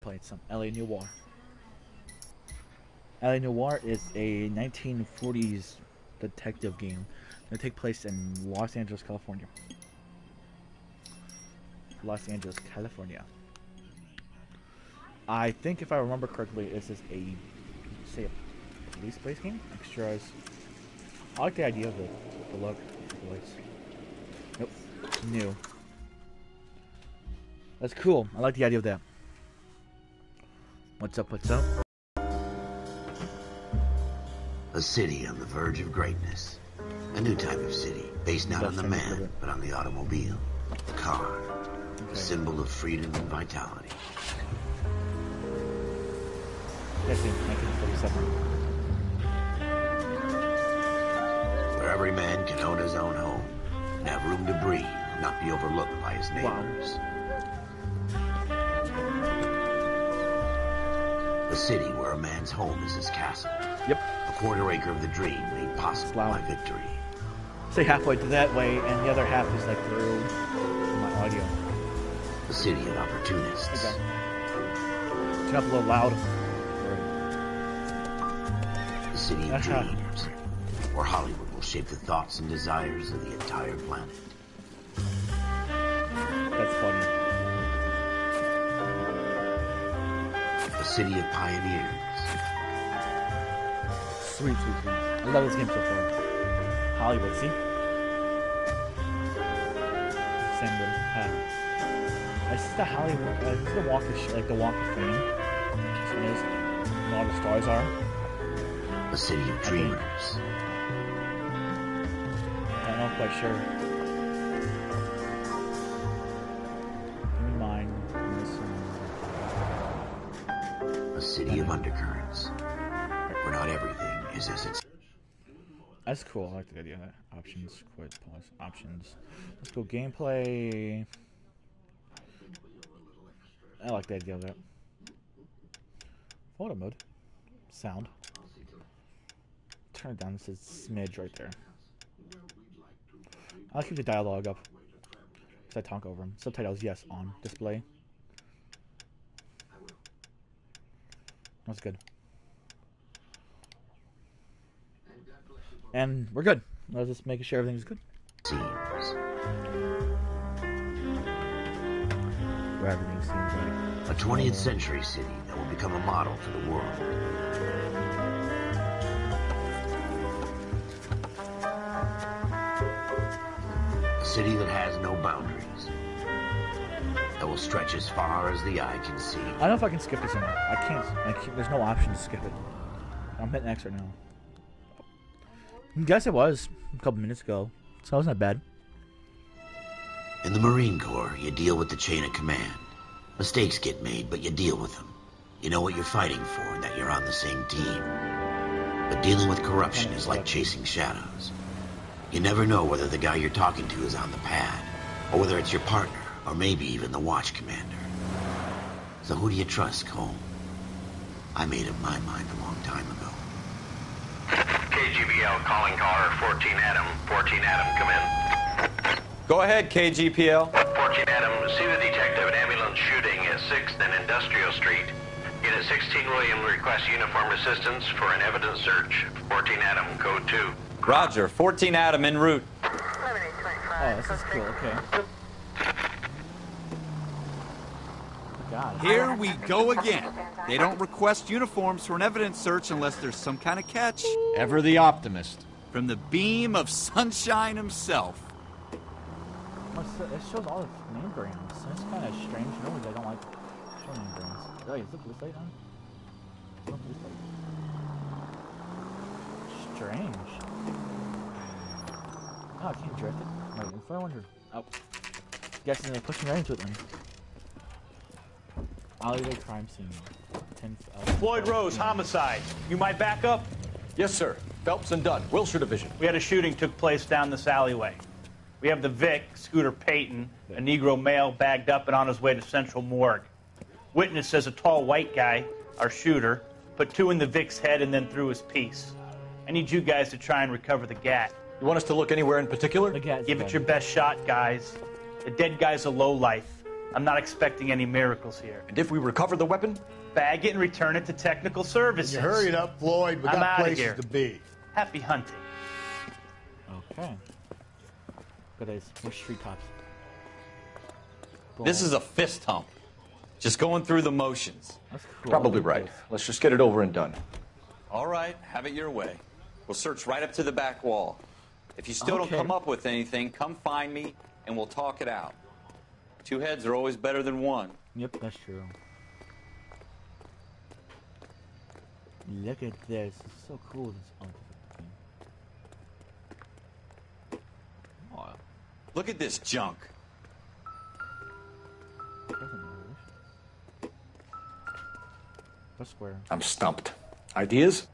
played some L.A.Noire. L.A.Noire is a 1940s detective game that takes place in Los Angeles, California. Los Angeles, California. I think if I remember correctly, this is a police-based game. Extras. I like the idea of the look, the voice. Nope, new. That's cool. I like the idea of that. What's up? What's up? A city on the verge of greatness. A new type of city, based not on the man, but on the automobile, the car, a symbol of freedom and vitality. That's in 1947. Where every man can own his own home and have room to breathe and not be overlooked by his neighbors. Wow. A city where a man's home is his castle. Yep. A quarter acre of the dream made possible by victory. Say halfway to that way, and the other half is like through my audio. A city of opportunists. Okay. Turn up a little loud. A city of dreams, where Hollywood will shape the thoughts and desires of the entire planet. That's funny. A city of pioneers. Sweet, sweet, sweet. I love this game so far. Hollywood, see? Same little path. This is the Hollywood, this is the Walk of like the Walk of Fame. So there's all the stars are. A city of dreamers. I'm not quite sure. Give me mine. A city of undercurrents, where not everything is as it's. That's cool. I like the idea of that. Options, quit, pause, options. Let's go gameplay. I like the idea of that. Photo mode. Sound. Turn it down. This is smidge right there. I'll keep the dialogue up. Because I talk over them. Subtitles, yes, on. Display. That's good. And we're good. Let's just make sure everything's good. Where everything seems like. A 20th century city that will become a model for the world. A city that has no boundaries. That will stretch as far as the eye can see. I don't know if I can skip this or not. I can't. There's no option to skip it. I'm hitting X right now. I guess it was a couple minutes ago, so it wasn't that bad. In the Marine Corps, you deal with the chain of command. Mistakes get made, but you deal with them. You know what you're fighting for and that you're on the same team. But dealing with corruption is like chasing shadows. You never know whether the guy you're talking to is on the pad, or whether it's your partner, or maybe even the watch commander. So who do you trust, Cole? I made up my mind a long time ago. KGPL calling caller 14 Adam. 14 Adam, come in. Go ahead, KGPL. 14 Adam, see the detective, an ambulance shooting at 6th and Industrial Street. Unit 16 William requests uniformed assistance for an evidence search. 14 Adam, code 2. Roger, 14 Adam en route. Oh, this is cool, okay. God. Here we go again. They don't request uniforms for an evidence search unless there's some kind of catch. Ever the optimist. From the beam of sunshine himself. It shows all the name brands. That's kind of strange. Normally they don't like showing name brands. Oh, is the blue light on? No blue light. Strange. Oh, I can't drift it. Wait, if I wonder. Oh. Guessing they pushed me right into it then. Alleyway crime scene. Floyd Rose, homicide. You might back up? Yes, sir. Phelps and Dunn, Wilshire Division. We had a shooting took place down this alleyway. We have the Vic, Scooter Payton, a Negro male bagged up and on his way to Central Morgue. Witness says a tall white guy, our shooter, put 2 in the Vic's head and then threw his piece. I need you guys to try and recover the gat. You want us to look anywhere in particular? The gat's Give it your best shot, guys. The dead guy's a lowlife. I'm not expecting any miracles here. And if we recover the weapon? Bag it and return it to technical services. You hurry it up, Floyd. We I'm got outta places here. to be. Happy hunting. Okay. Look at this. We're street cops. This is a fist hump. Just going through the motions. That's cool. Probably right. Let's just get it over and done. All right, have it your way. We'll search right up to the back wall. If you still don't come up with anything, come find me and we'll talk it out. 2 heads are always better than 1. Yep, that's true. Look at this. It's so cool. This thing. Oh. Look at this junk. That's square. I'm stumped. Ideas?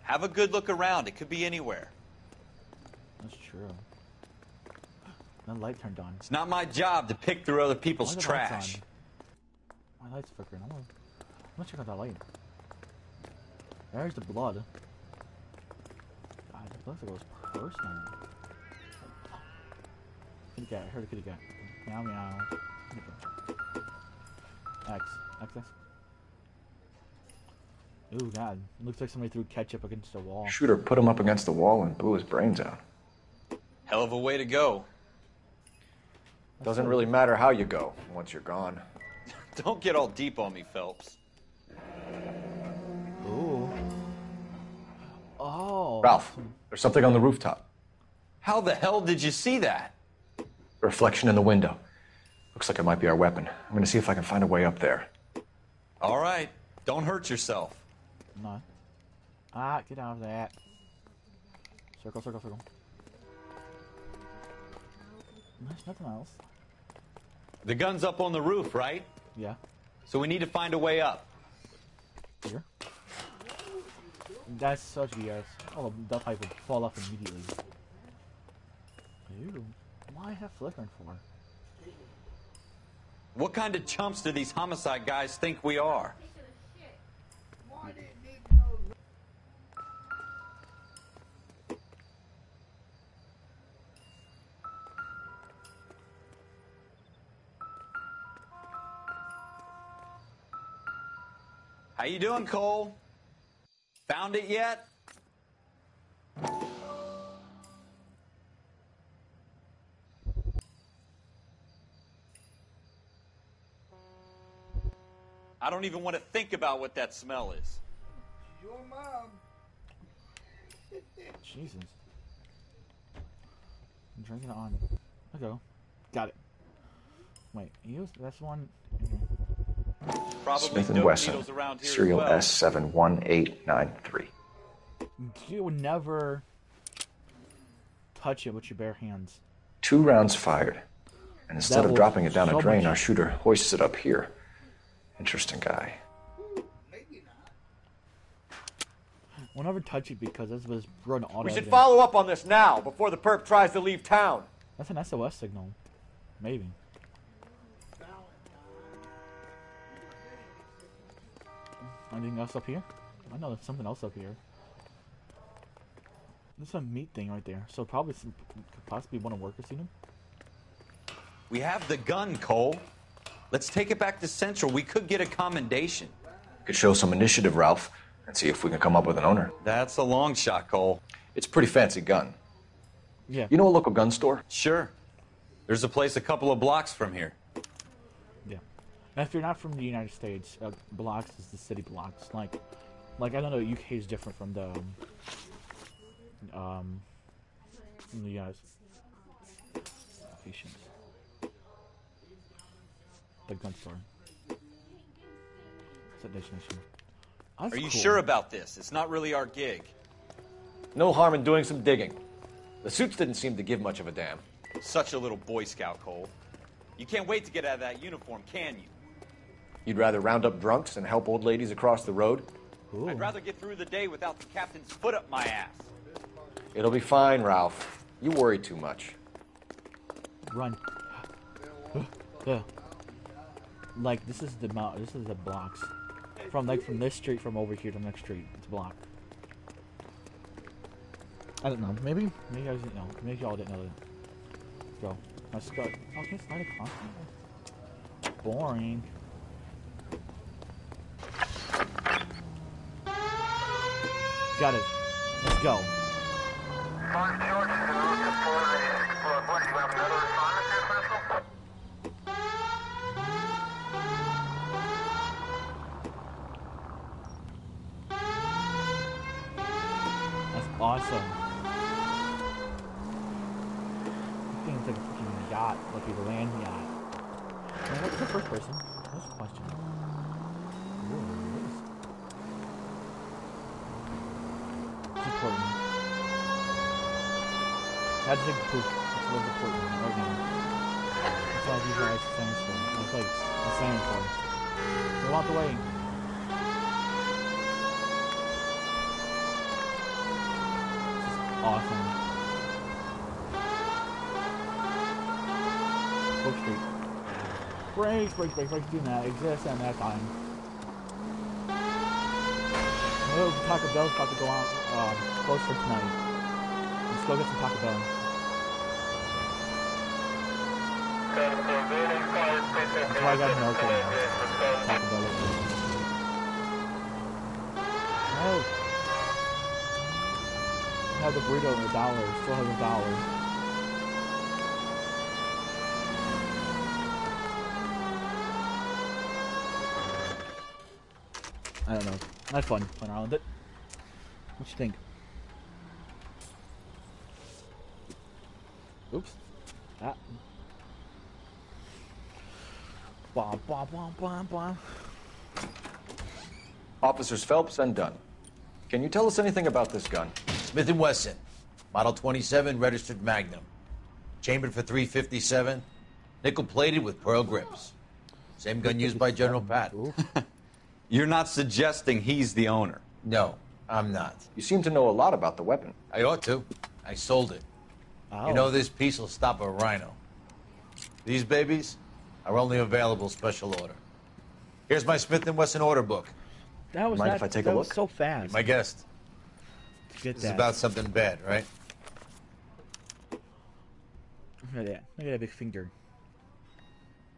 Have a good look around. It could be anywhere. That's true. That light turned on. It's not my job to pick through other people's Why are the trash. lights on? My light's flickering. I'm gonna check out that light. There's the blood. God, it looks like it was personal. Kitty cat. I heard a kitty cat. Meow meow. X. X. X. Ooh, God. Looks like somebody threw ketchup against the wall. Shooter put him up against the wall and blew his brains out. Hell of a way to go. Doesn't really matter how you go once you're gone. Don't get all deep on me, Phelps. Ooh. Oh. Ralph, there's something on the rooftop. How the hell did you see that? Reflection in the window. Looks like it might be our weapon. I'm gonna see if I can find a way up there. All right. Don't hurt yourself. No. Ah, get out of that. Circle, circle, circle. There's nothing else. The gun's up on the roof, right? Yeah. So we need to find a way up. Here. That's such BS. Oh, the pipe would fall off immediately. Ew. Why have flickering for? What kind of chumps do these homicide guys think we are? How you doing, Cole? Found it yet? I don't even want to think about what that smell is. Your mom. Jesus. I'm drinking it on. Okay. Got it. Wait, use this one. Probably Smith & dope Wesson, needles around here as serial well. S71893. You would never touch it with your bare hands. 2 rounds fired. And instead of was dropping it down so a drain, much- our shooter hoists it up here. Interesting guy. We'll never touch it because this was run auto. We should evidence. follow up on this now, before the perp tries to leave town. That's an SOS signal. Maybe. Anything else up here? I know there's something else up here. There's a meat thing right there. So probably some, could possibly one of the workers seen him. We have the gun, Cole. Let's take it back to Central. We could get a commendation. Could show some initiative, Ralph, and see if we can come up with an owner. That's a long shot, Cole. It's a pretty fancy gun. Yeah. You know a local gun store? Sure. There's a place a couple of blocks from here. Yeah. And if you're not from the United States, blocks is the city blocks. Like I don't know, UK is different from the from the US. Patience. The gun store. It's a destination. That's Are you cool. sure about this? It's not really our gig. No harm in doing some digging. The suits didn't seem to give much of a damn. Such a little Boy Scout, Cole. You can't wait to get out of that uniform, can you? You'd rather round up drunks and help old ladies across the road? Ooh. I'd rather get through the day without the captain's foot up my ass. It'll be fine, Ralph. You worry too much. Run. Yeah. Like this is the this is the blocks. From this street from over here to the next street. It's blocked. I don't know. Maybe you guys didn't know. Maybe y'all didn't know that. Let's go. Let's go. Oh, can I slide across? boring. Got it. Let's go. That's awesome. This thing's like a freaking yacht, like a land yacht. And what's the first person? That's the question. Ooh, what is... It's important. I just think the poop. It's what's important right now. That's all these guys are saying for. My plates. I'm saying for. Go out the way. This is awesome. Oak Street. Break. Do not exist at that time. Oh, Taco Bell's about to go on close for tonight. Let's go get some Taco Bell. That's why I got milk right now. Taco Bell is good. Oh. I have the burrito $1. Still has $1. I don't know. That's fun. Fun around with it. What you think? Oops. Ah. Blah, blah, blah, blah, blah. Officers Phelps and Dunn. Can you tell us anything about this gun? Smith & Wesson, Model 27, registered Magnum. Chambered for .357, nickel-plated with pearl grips. Same gun used by General Patton. You're not suggesting he's the owner? No, I'm not. You seem to know a lot about the weapon. I ought to. I sold it. Oh. You know, this piece will stop a rhino. These babies are only available special order. Here's my Smith & Wesson order book. That was Mind not, if I take that a was look? so fast. My guest. Get This that. is about something bad, right? Look at that. Look at that big finger.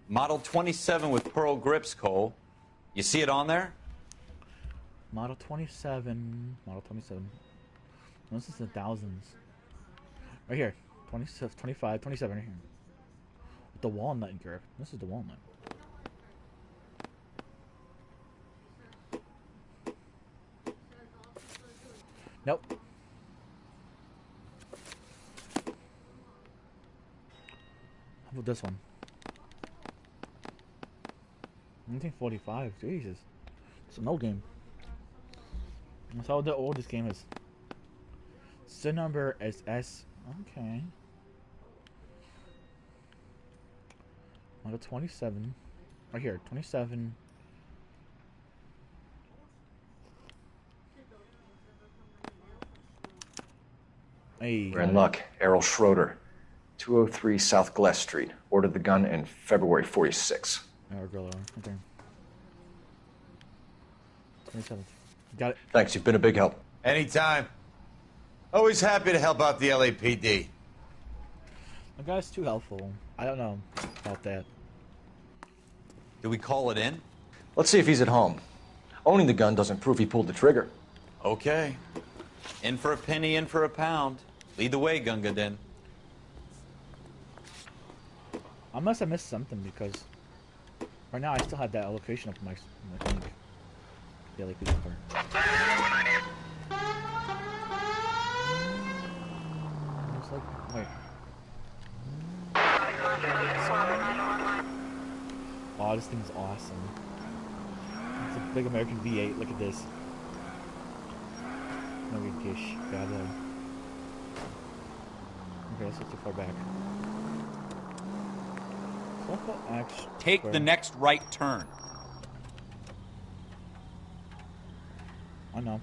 Model 27 with pearl grips, Cole. You see it on there? Model 27. Model 27. This is the thousands. Right here. 26, 25, 27 right here. With the walnut in grip. This is the walnut. Nope. How about this one? 1945. Jesus. It's an old game. That's how the old this game is. SIN number is S. Okay. Model 27. Right here. 27. Hey. We're in luck. Errol Schroeder, 203 South Glass Street. Ordered the gun in February '46. Our girl. Okay. 27th. Got it. Thanks, you've been a big help. Anytime. Always happy to help out the LAPD. The guy's too helpful. I don't know about that. Do we call it in? Let's see if he's at home. Owning the gun doesn't prove he pulled the trigger. Okay. In for a penny, in for a pound. Lead the way, Gunga Din. I must have missed something because right now I still have that location up in my thing. Yeah, like this part. It's like, wait. Oh, this thing's awesome. It's a big American V8. Look at this. No good gish. Gotta. Okay, that's too far back. Take the next right turn. I know.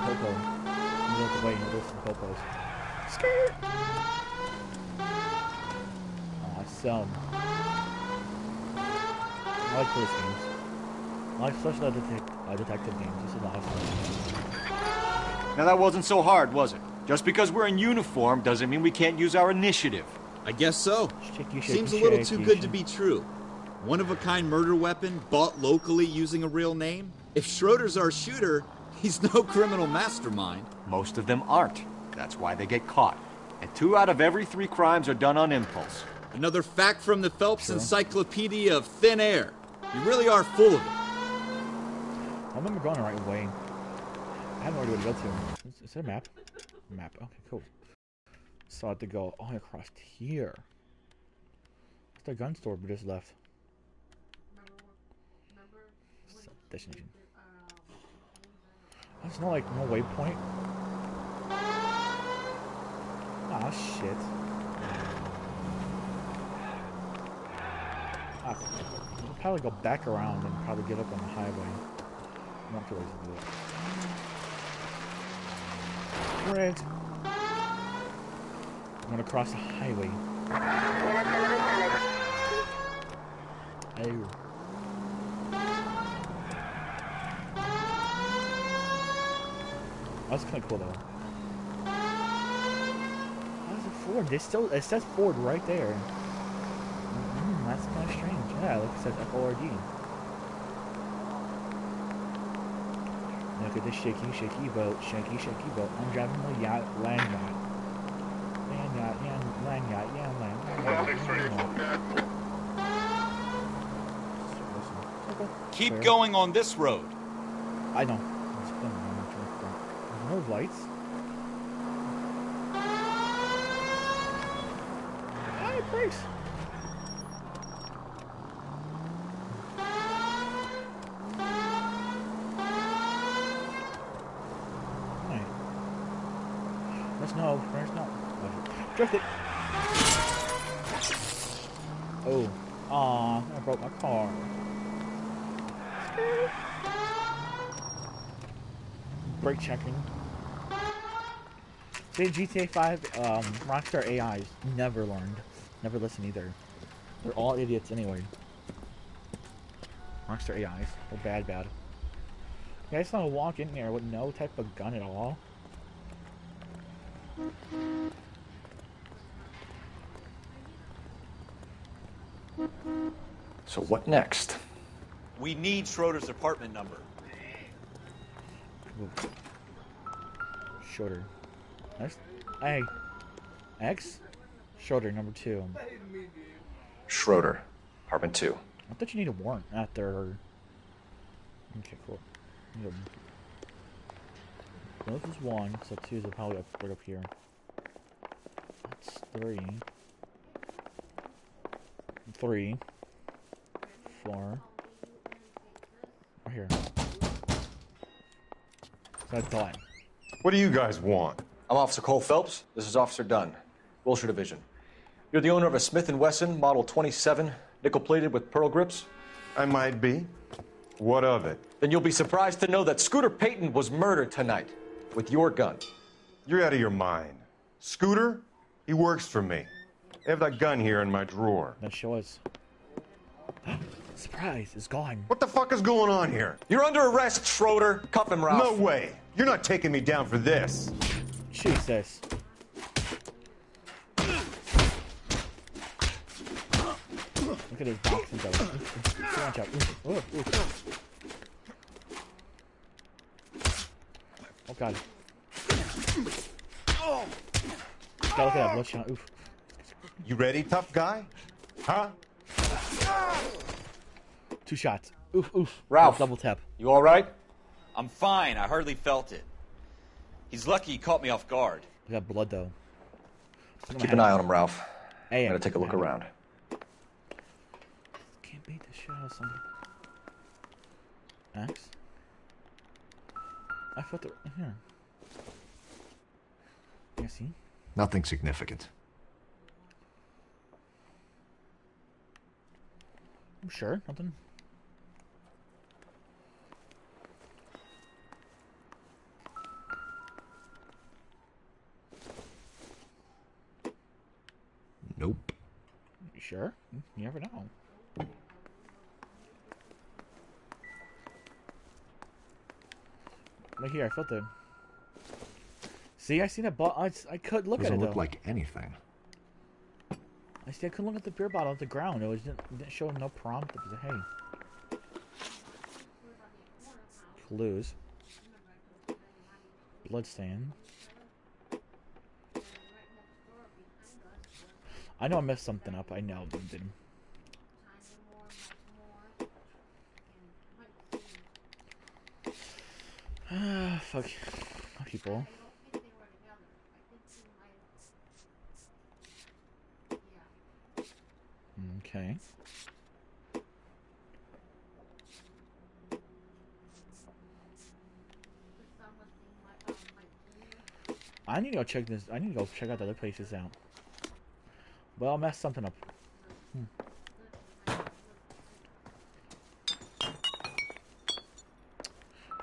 Popo. You have to wait and do some popos. Skirt! Awesome. I like police games. I like especially detective games. This is awesome. Now that wasn't so hard, was it? Just because we're in uniform doesn't mean we can't use our initiative. I guess so. Shaky, Seems a little shaky, too good to be true. One-of-a-kind murder weapon bought locally using a real name? If Schroeder's our shooter, he's no criminal mastermind. Most of them aren't. That's why they get caught. And 2 out of every 3 crimes are done on impulse. Another fact from the Phelps Encyclopedia of Thin Air. You really are full of it. I remember going the right way. I have no idea where to go to. Is there a map? Map. Okay, cool. So I have to go all the way across here. What's the gun store we just left? Destination. There's no waypoint. Ah, shit. I'll probably go back around and probably get up on the highway. Not too lazy to do it. Great. I'm gonna cross the highway. Oh. That's kind of cool though. How's it Ford? It says Ford right there. That's kind of strange. Yeah, look, it says F-O-R-D. Look at this shaky, shaky boat. Shaky, shaky boat. I'm driving a yacht, land yacht. Land yacht, yeah, land yacht, yeah, land yacht. Keep going on this road. I know. There's no lights. Hey, brakes. There's no. Drift it. Oh. Aw, I broke my car. Brake checking. See, GTA 5, Rockstar AIs never learned. Never listen either. They're all idiots anyway. Rockstar AIs. They're bad. You guys want to walk in here with no type of gun at all? So what next? We need Schroeder's apartment number. Shorter. Next. Hey. X? Shorter, number 2. Schroeder, apartment 2. I thought you need a warrant after. Okay, cool. This is 1, so 2 is probably right up here. That's 3. 3. 4. Right here. That's time. What do you guys want? I'm Officer Cole Phelps. This is Officer Dunn, Wilshire Division. You're the owner of a Smith & Wesson Model 27, nickel-plated with pearl grips? I might be. What of it? Then you'll be surprised to know that Scooter Payton was murdered tonight with your gun. You're out of your mind. Scooter? He works for me. I have that gun here in my drawer. That show us. Surprise, it's gone. What the fuck is going on here? You're under arrest, Schroeder. Cuff him, Ralph. No way. You're not taking me down for this. Jesus. Look at his boxing though. Watch out. Oh god. God, look at that bloodshot. Oof. You ready, tough guy? Huh? 2 shots. Oof, oof. Ralph. Double tap. You all right? I'm fine. I hardly felt it. He's lucky he caught me off guard. We got blood though. Keep an eye on him, Ralph. Hey, I'm gonna take a look around. Can't beat the shit out of something. Axe? I felt it right here. Yeah, see? Nothing significant. I'm sure. Nothing. Nope. You sure? You never know. Right here, I felt it. See, I see that bottle. I could look at Doesn't it, look though. like anything. I see. I couldn't look at the beer bottle at the ground. It didn't show no prompt. It was hey. Clues. Bloodstain. I know I messed something up. I know I did. Fuck people. Okay. I need to go check this. I need to go check out the other places out. Well, I messed something up.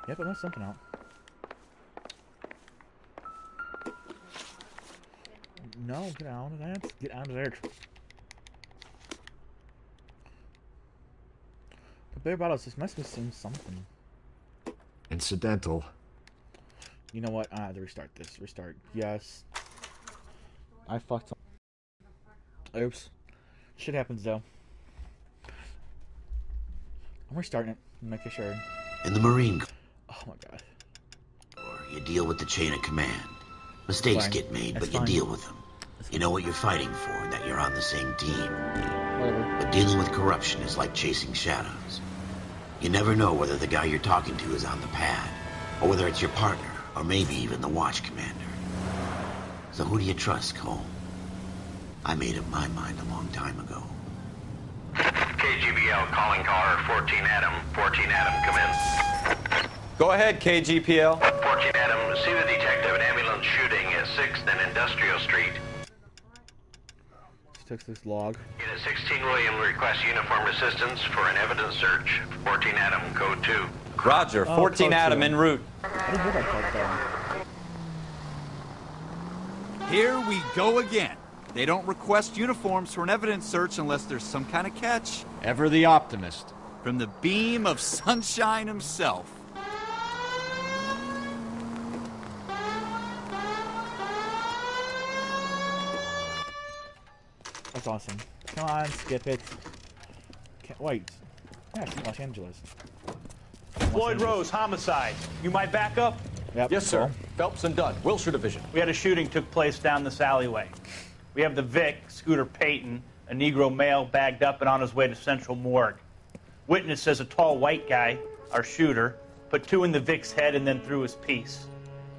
Yep, I messed something out. No, get out of that. Get out of there. The beer bottles just must be seeing something. Incidental. You know what? I have to restart this. Restart. Yes. I fucked up. Oops. Shit happens though. I'm restarting it. Making sure. In the Marine Corps, Oh my god. you deal with the chain of command. Mistakes Fine. get made, That's but you fine. deal with them. You know what you're fighting for, and that you're on the same team. Whatever. But dealing with corruption is like chasing shadows. You never know whether the guy you're talking to is on the pad, or whether it's your partner, or maybe even the watch commander. So who do you trust, Cole? I made up my mind a long time ago. KGBL calling caller 14 Adam. 14 Adam, come in. Go ahead, KGPL. 14 Adam, see the detective an ambulance shooting at 6th and Industrial Street. Let's text this log. Unit 16 William requests uniform assistance for an evidence search. 14 Adam, code 2. Roger, 14 Adam en route. I didn't hear that part though. Here we go again. They don't request uniforms for an evidence search unless there's some kind of catch. Ever the optimist. From the beam of sunshine himself. That's awesome. Come on, skip it. Can't wait. Yeah, it's Los Angeles. Floyd Rose, homicide. You my backup? Yep. Yes, sir. Cool. Phelps and Dunn, Wilshire Division. We had a shooting took place down this alleyway. We have the Vic, Scooter Payton, a Negro male bagged up and on his way to Central Morgue. Witness says a tall white guy, our shooter, put 2 in the Vic's head and then threw his piece.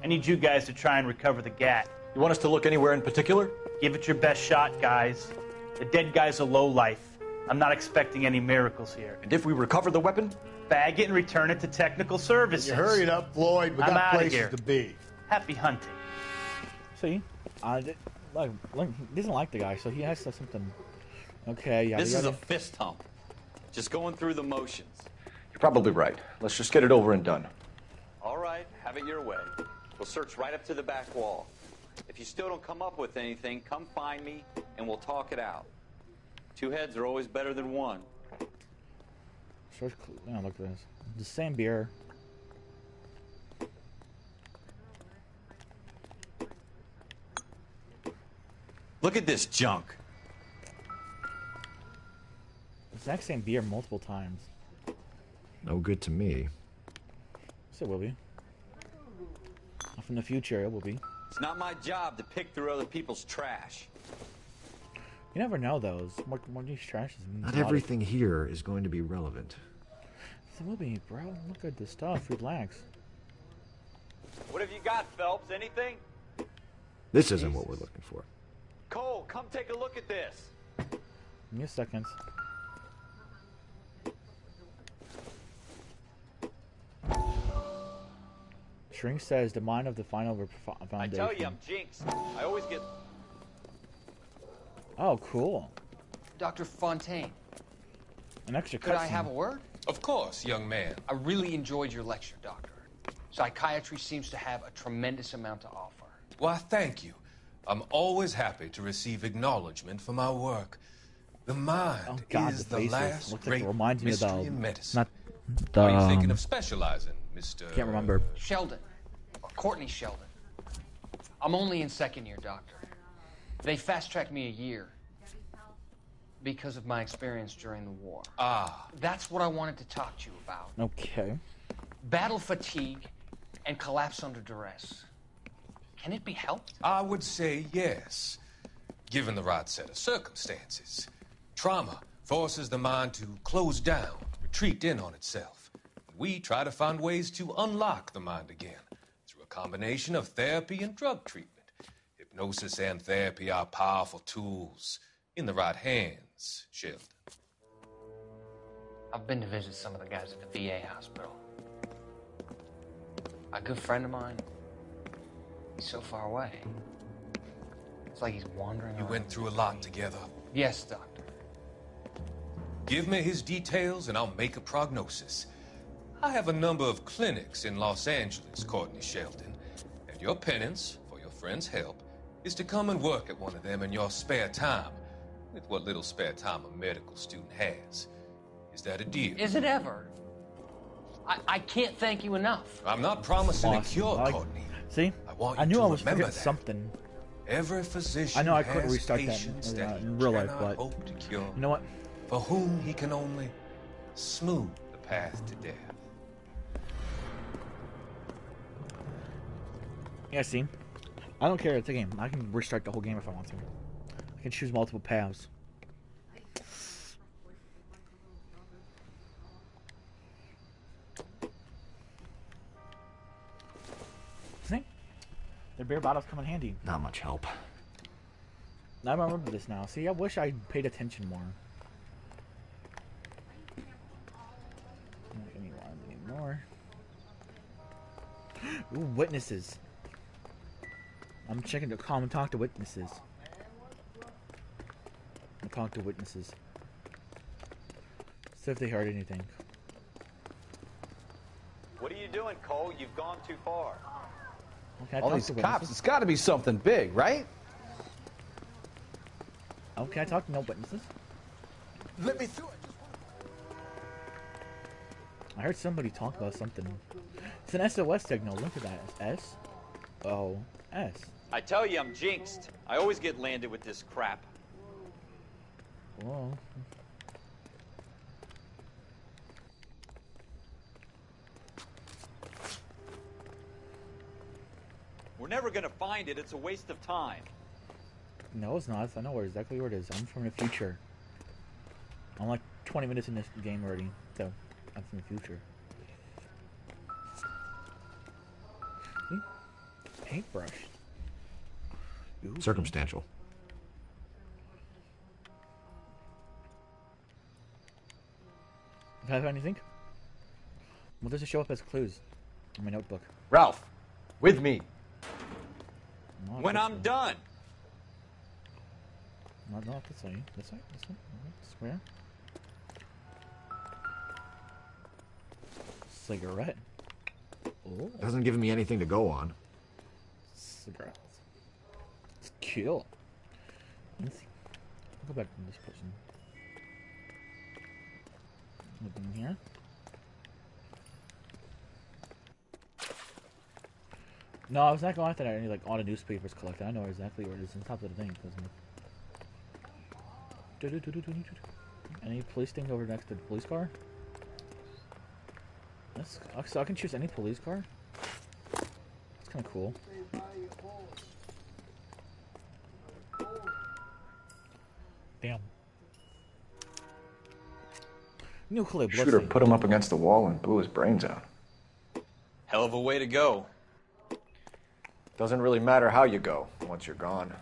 I need you guys to try and recover the gat. You want us to look anywhere in particular? Give it your best shot, guys. The dead guy's a lowlife. I'm not expecting any miracles here. And if we recover the weapon? Bag it and return it to technical services. You hurry it up, Floyd. We I'm got outta places here. to be. Happy hunting. See, like he doesn't like the guy, so he has something. Okay, yeah. This is a fist hump. Just going through the motions. You're probably right. Let's just get it over and done. All right, have it your way. We'll search right up to the back wall. If you still don't come up with anything, come find me and we'll talk it out. 2 heads are always better than 1. Look at this. The same beer. Look at this junk. Exact same beer multiple times. No good to me. Yes, it will be. Off in the future, it will be. It's not my job to pick through other people's trash. You never know, though. More these trashes. Not everything here is going to be relevant. Yes, it will be, bro. Look at this stuff. Relax. What have you got, Phelps? Anything? This isn't what we're looking for. Cole, come take a look at this. Give me a second. Shrink says the mind of the final foundation. I tell you, I'm jinxed. I always get... Oh, cool. Dr. Fontaine. An extra Could I cutscene. have a word? Of course, young man. I really enjoyed your lecture, Doctor. Psychiatry seems to have a tremendous amount to offer. Why, thank you. I'm always happy to receive acknowledgement for my work. The mind Oh God, is the the faces. last Looks like great it reminds me of mystery the. in medicine. Not the. Are you thinking of specializing, Mr. Can't remember. Sheldon. Or Courtney Sheldon. I'm only in second year, Doctor. They fast-tracked me a year because of my experience during the war. Ah. That's what I wanted to talk to you about. Okay. Battle fatigue and collapse under duress. Can it be helped? I would say yes, given the right set of circumstances. Trauma forces the mind to close down, retreat in on itself. We try to find ways to unlock the mind again through a combination of therapy and drug treatment. Hypnosis and therapy are powerful tools in the right hands, Sheldon. I've been to visit some of the guys at the VA hospital. A good friend of mine, he's so far away. It's like he's wandering You around. went through a lot together. Yes, Doctor. Give me his details and I'll make a prognosis. I have a number of clinics in Los Angeles, Courtney Sheldon, and your penance, for your friend's help, is to come and work at one of them in your spare time, with what little spare time a medical student has. Is that a deal? Is it ever? I can't thank you enough. I'm not promising a Awesome. cure, Courtney. See? want I you knew to I was remember forgetting that. something. Every physician I know I couldn't has restart that patients that in he real life, cannot but hope to cure, you know what? for whom he can only smooth the path to death. Yeah, see? I don't care. It's a game. I can restart the whole game if I want to. I can choose multiple paths. See? The beer bottles come in handy. Not much help. I remember this now. See, I wish I paid attention more. Not anymore. Ooh, witnesses. I'm checking to call and talk to witnesses. I'll talk to witnesses. See if they heard anything. What are you doing, Cole? You've gone too far. Okay, I All talk these to cops, witnesses. it's got to be something big, right? Okay, I talk to no witnesses. Let me through it. I heard somebody talk about something. It's an SOS signal. Look at that. S-O-S. I tell you, I'm jinxed. I always get landed with this crap. Whoa. We're never gonna find it. It's a waste of time. No, it's not. I know exactly where it is. I'm from the future. I'm like 20 minutes in this game already, so I'm from the future. See? Paintbrush. Ooh. Circumstantial. Have anything? Well, does it show up as clues in my notebook? Ralph, with me. Not When this I'm way. done. Not this way. This way? This way? Square? Cigarette. Oh. Hasn't given me anything to go on. Cigarettes. It's kill. Let's see. I'll go back to this person. Nothing here. No, I was not going after that. Any like all the newspapers collected. I know exactly where it is on top of the thing. Any police thing over next to the police car? That's so I can choose any police car. That's kind of cool. Damn. New clip. let's Shooter see. put him up against the wall and blew his brains out. Hell of a way to go. Doesn't really matter how you go once you're gone.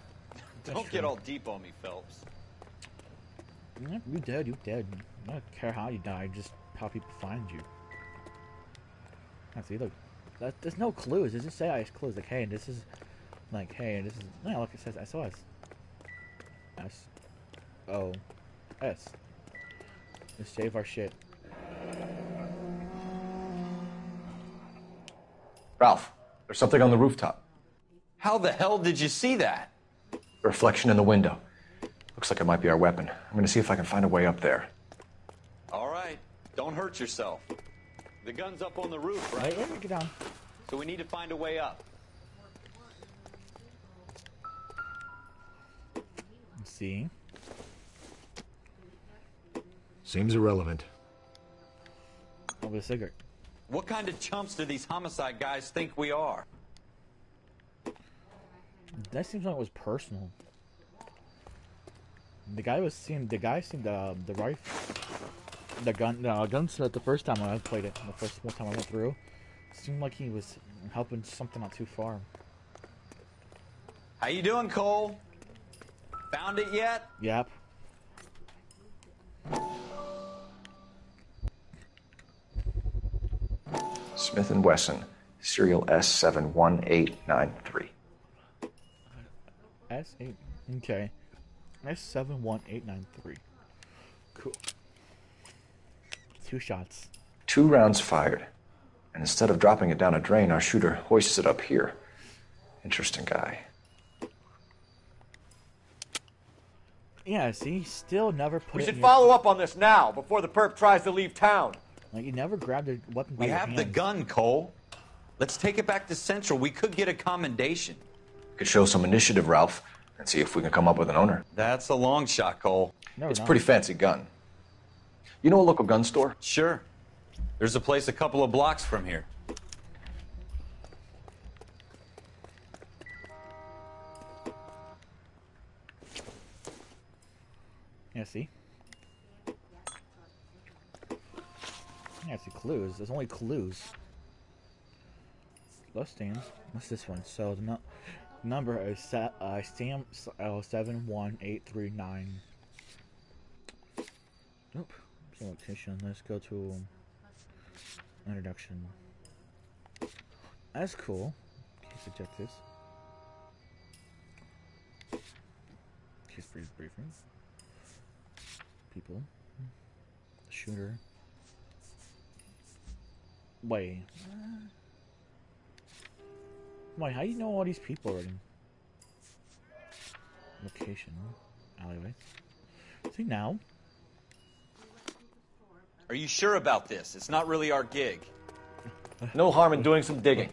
Don't get all deep on me, Phelps. Yeah, you dead, you dead. I don't care how you die, just how people find you. I see, look. There's no clues. It just say I clues like, hey, this is like, hey, this is no, look, it says SOS. S-O-S. Let's save our shit. Ralph, there's something on the rooftop. How the hell did you see that? A reflection in the window. Looks like it might be our weapon. I'm gonna see if I can find a way up there. All right. Don't hurt yourself. The gun's up on the roof, right? Wait, get down. So we need to find a way up. see. Seems irrelevant. Over a cigarette. What kind of chumps do these homicide guys think we are? That seems like it was personal. The guy seemed the rifle, the gunsmith the first time I played it, the first one time I went through, seemed like he was helping something not too far. How you doing, Cole? Found it yet? Yep. Smith & Wesson, serial S71893. S8. Okay. S71893. Cool. 2 shots. 2 rounds fired. And instead of dropping it down a drain, our shooter hoists it up here. Interesting guy. Yeah, see, still never put We it should in follow up on this now, before the perp tries to leave town. Like, you never grabbed a weapon by We your have the hands. gun, Cole. Let's take it back to Central. We could get a commendation. Could show some initiative, Ralph, and see if we can come up with an owner. That's a long shot, Cole. No, It's a pretty fancy gun. You know a local gun store? Sure. There's a place a couple of blocks from here. Yeah, see? Yeah, see clues. There's only clues. Love stands. What's this one? So the number is Sam 71839. Nope. So location. Let's go to introduction. That's cool. Case objectives. Case briefing. People. Shooter. Wait. Wait, how do you know all these people already? Location. Alleyway. See now? Are you sure about this? It's not really our gig. No harm in doing some digging.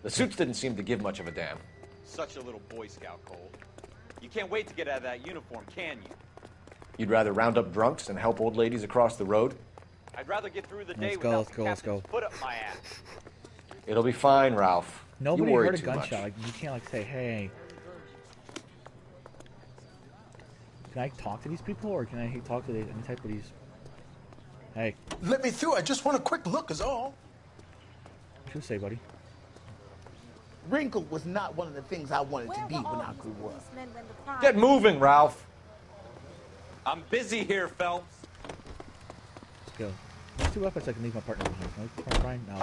The suits didn't seem to give much of a damn. Such a little Boy Scout, Cole. You can't wait to get out of that uniform, can you? You'd rather round up drunks than help old ladies across the road? I'd rather get through the day Let's go, without let's the go, let's captain's go. foot up my ass. It'll be fine, Ralph. Nobody you worry heard a too gunshot. much. Like, you can't like say, hey. Can I talk to these people, or can I talk to any type of these? Hey. Let me through. I just want a quick look is all. What you say, buddy? Wrinkle was not one of the things I wanted to be when I grew up. Get moving, Ralph. I'm busy here, Phelps. Let's go. There's 2 weapons I can leave my partner behind. Can I find now?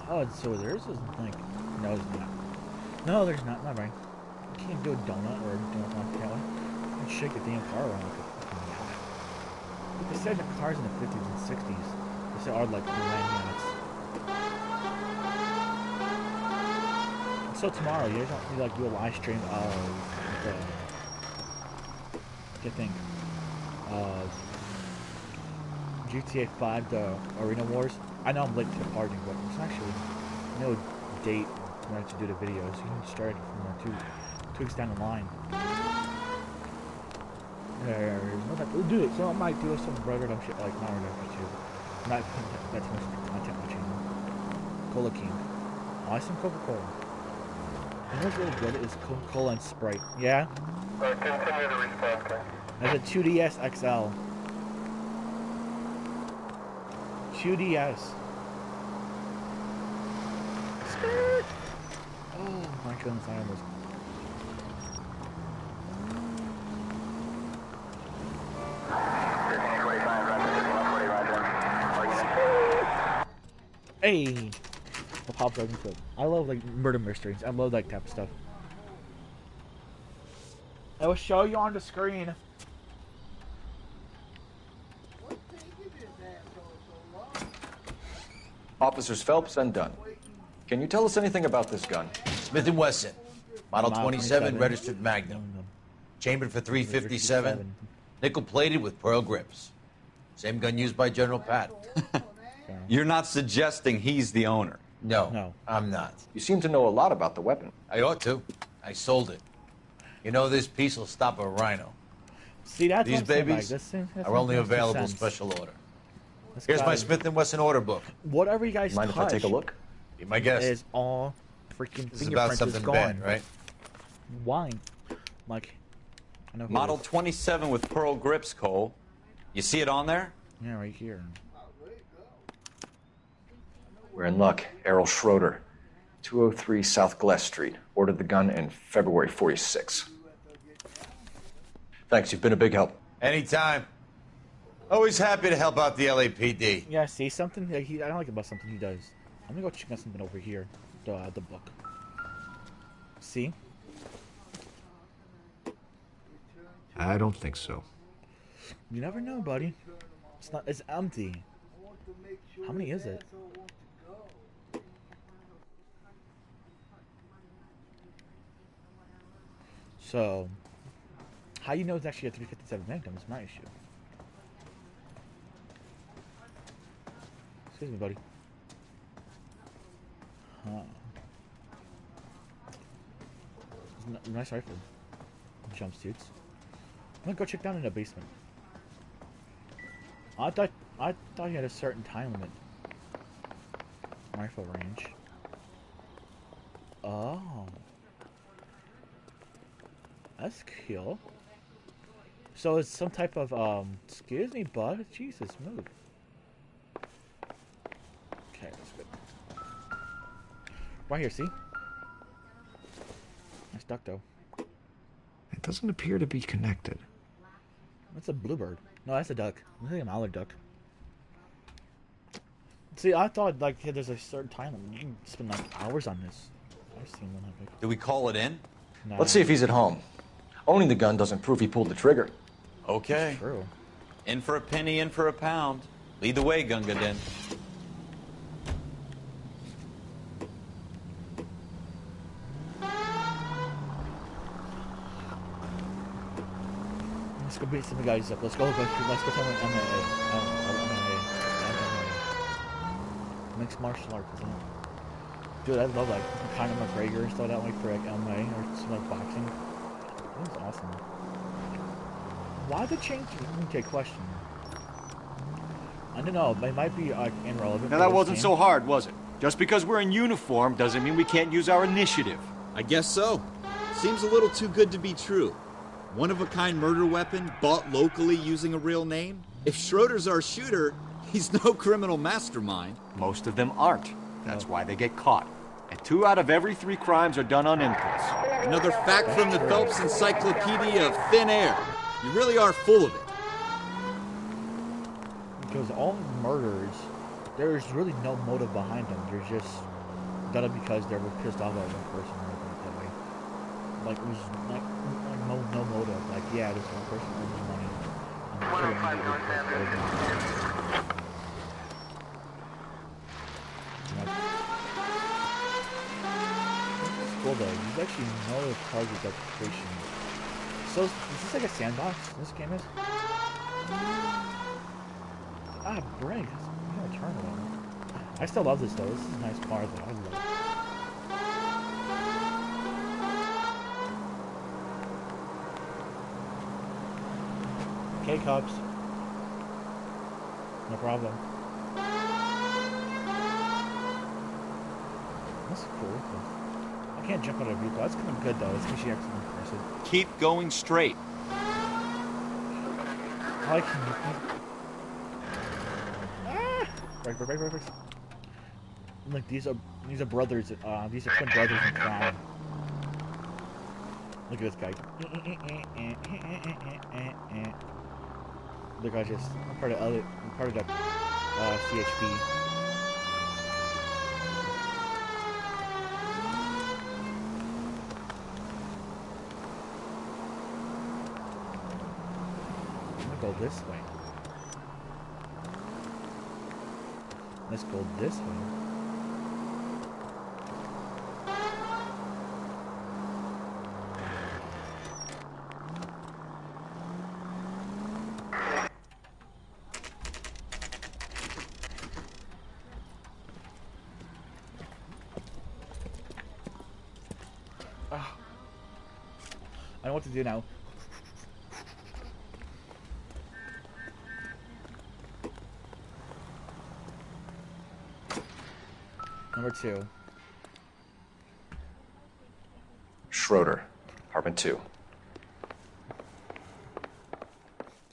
Oh, so theirs isn't like. No, it's not. No, there's not. Not right. You can't do a donut or a donut like that one. You can shake a damn car around like a fucking yacht. But they said the cars in the 50s and 60s. They said are like 9 minutes. So tomorrow, you guys don't need like do a live stream of the. I think GTA 5, the Arena Wars. I know I'm late to the party, but there's actually no date when I have to do the video, so you can start it from 2 weeks down the line. There's no time. We'll do it, so I might do some redemption shit, like not redemption too. Not that too much content on my channel. Cola King. I like some Coca-Cola. You know what's really good is Coca-Cola and Sprite. Yeah? Continue the response, okay? That's a 2DS XL. 2DS. Skirt. Oh my goodness, I almost. Hey! The pop dragon clip. I love like murder mysteries. I love that type of stuff. I will show you on the screen. Officers Phelps and Dunn. Can you tell us anything about this gun? Smith & Wesson, model Model 27, 27. registered Magnum. Chambered for 357, nickel-plated with pearl grips. Same gun used by General Patton. You're not suggesting he's the owner? No, No. I'm not. You seem to know a lot about the weapon. I ought to. I sold it. You know, this piece will stop a rhino. See, that's These what I'm saying, babies that's are only makes available sense. special order. This Here's guy- my Smith & Wesson order book. Whatever you guys Mind if touch I take a look? Be my guest. is all freaking This is about fingerprints something is gone. bad, right? Why? Like, I know who it Model is. 27 with pearl grips, Cole. You see it on there? Yeah, right here. We're in luck. Errol Schroeder, 203 South Glass Street. Ordered the gun in February 46. Thanks, you've been a big help. Anytime. Always happy to help out the LAPD. Yeah, see something? I don't like about something he does. I'm gonna go check out something over here. The book. See? I don't think so. You never know, buddy. It's not. It's empty. How many is it? So, how you know it's actually a 357 Magnum is my issue. Excuse me, buddy. Huh. Nice rifle. Jumpsuits. I'm gonna go check down in the basement. I thought he had a certain time limit. Rifle range. Oh. That's cool. So it's some type of excuse me, bud. Jesus, move. Okay, that's good. Right here, see? Nice duck though. It doesn't appear to be connected. That's a bluebird. No, that's a duck. I think a mallard duck. See, I thought like there's a certain time limit. You can spend like hours on this. I've seen one that big. Do we call it in? Nah. Let's see if he's at home. Owning the gun doesn't prove he pulled the trigger. Okay. That's true. In for a penny, in for a pound. Lead the way, Gunga Din. Let's go beat some guys up. Let's go tell them MMA. Mixed martial arts, isn't it? Dude, I love like Conor McGregor and stuff that way for like MMA or some like boxing. That was awesome. Why the change? Okay, question. I don't know. They might be irrelevant. Now that wasn't so hard, was it? Just because we're in uniform doesn't mean we can't use our initiative. I guess so. Seems a little too good to be true. One-of-a-kind murder weapon bought locally using a real name? If Schroeder's our shooter, he's no criminal mastermind. Most of them aren't. That's why they get caught. And 2 out of every 3 crimes are done on impulse. Another fact from the Phelps Encyclopedia of Thin Air. You really are full of it. Because all murders, there's really no motive behind them. They're just done it because they were pissed off at one person or anything like that way. Like, it was like no motive. Like, yeah, this one person owes money. It's cool though. You actually know the target location. So, is this like a sandbox? This game is? Ah, break. You gotta turn it on. I still love this though. This is a nice car though. I love it. Okay, cops. No problem. That's cool. I can't jump out of a vehicle. That's kind of good though. It's actually impressive. Keep going straight. I like Right. Like these are brothers. These are twin brothers in crime. Look at this guy. Look, I just I'm part of the CHP. I'm gonna go this way. Let's go this way. I know what to do now. Number 2. Schroeder, apartment 2.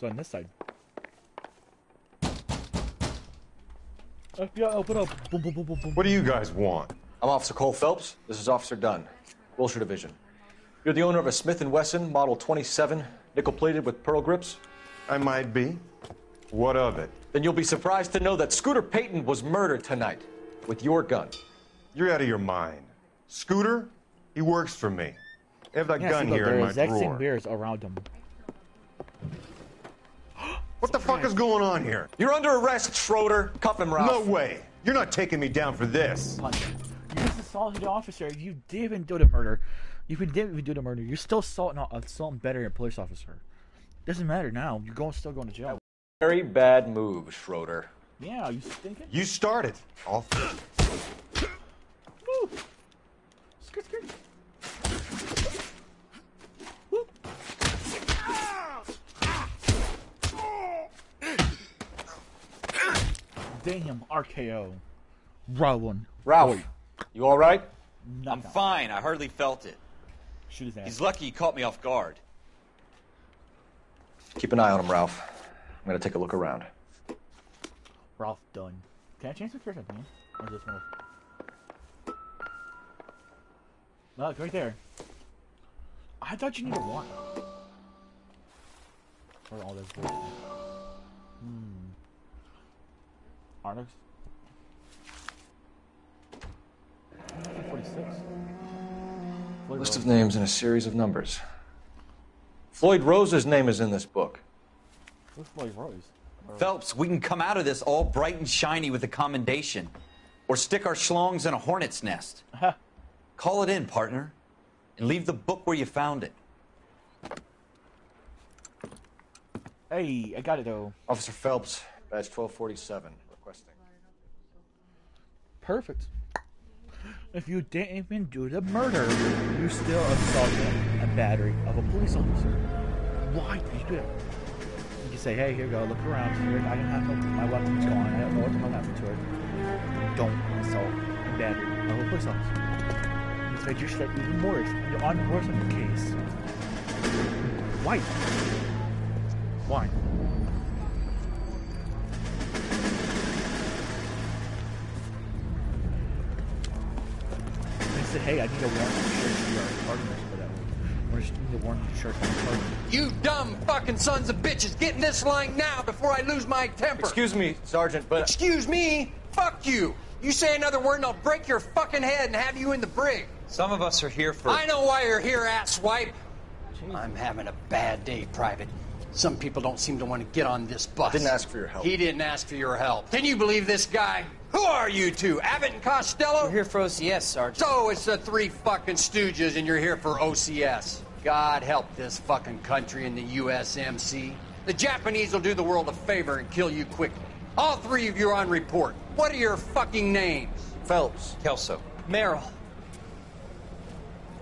So on this side. FBI, open up. Boom, boom, boom, boom, boom. What do you guys want? I'm Officer Cole Phelps. This is Officer Dunn, Wilshire Division. You're the owner of a Smith & Wesson Model 27, nickel-plated with pearl grips? I might be. What of it? Then you'll be surprised to know that Scooter Payton was murdered tonight with your gun. You're out of your mind. Scooter? He works for me. I have that gun here in my exact same drawer. beers around him. What the fuck is going on here? You're under arrest, Schroeder. Cuff him, Ralph. No way. You're not taking me down for this. You just assaulted the officer. You didn't even do the murder. You didn't even do the murder. You're still assaulting better a police officer. Doesn't matter now. You're still going to jail. Very bad move, Schroeder. Yeah, you thinking? You started. Woo. Skirt, skirt. Woo. Damn, RKO. Rolling. Ralph, you all right? I'm fine. I hardly felt it. Shoot his ass. He's lucky he caught me off guard. Keep an eye on him, Ralph. I'm gonna take a look around. Ralph Dunn. Can I change the first opinion? Or just one? Look, right there. I thought you needed one. For all this bullshit. Arnix? 46. List of names and a series of numbers. Floyd Rose's name is in this book. Who's Floyd Rose? Phelps, we can come out of this all bright and shiny with a commendation. Or stick our schlongs in a hornet's nest. Call it in, partner. And leave the book where you found it. Hey, I got it though. Officer Phelps, badge 1247, requesting. Perfect. If you didn't even do the murder, you still assaulted a battery of a police officer. Why did you do that? You can say, hey, here you go, look around here. I don't have my weapon's gone. I don't know what the hell happened to it. Don't assault a battery of a police officer. It's made your shit even worse. You're on worse on the case. Why? Why? They said, hey, I need a warrant shirt. You are pardon us for that one. I just need a warrant shirt. You dumb fucking sons of bitches, get in this line now before I lose my temper. Excuse me, Sergeant, but... Excuse me? Fuck you. You say another word and I'll break your fucking head and have you in the brig. Some of us are here for... I know why you're here, asswipe. I'm having a bad day, Private. Some people don't seem to want to get on this bus. I didn't ask for your help. He didn't ask for your help. Can you believe this guy? Who are you two? Abbott and Costello? We're here for OCS, Sergeant. So it's the three fucking stooges and you're here for OCS. God help this fucking country and the USMC. The Japanese will do the world a favor and kill you quickly. All three of you are on report. What are your fucking names? Phelps. Kelso. Merrill.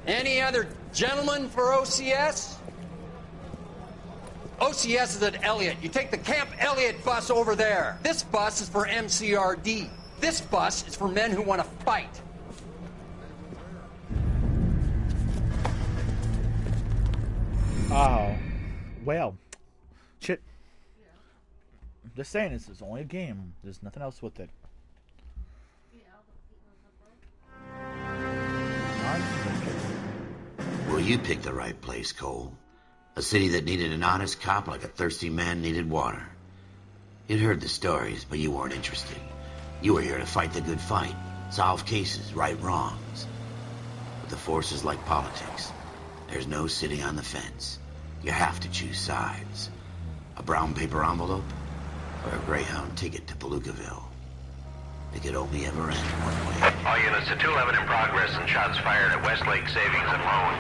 Any other gentlemen for OCS? OCS is at Elliott. You take the Camp Elliott bus over there. This bus is for MCRD. This bus is for men who want to fight. Oh. Well. Shit. I'm just saying, this is only a game. There's nothing else with it. Well, you picked the right place, Cole. A city that needed an honest cop like a thirsty man needed water. You'd heard the stories, but you weren't interested. You were here to fight the good fight, solve cases, right wrongs. But the force is like politics. There's no sitting on the fence. You have to choose sides. A brown paper envelope or a Greyhound ticket to Palookaville. It could only ever end one way. All units to 211 in progress and shots fired at Westlake Savings and Loan,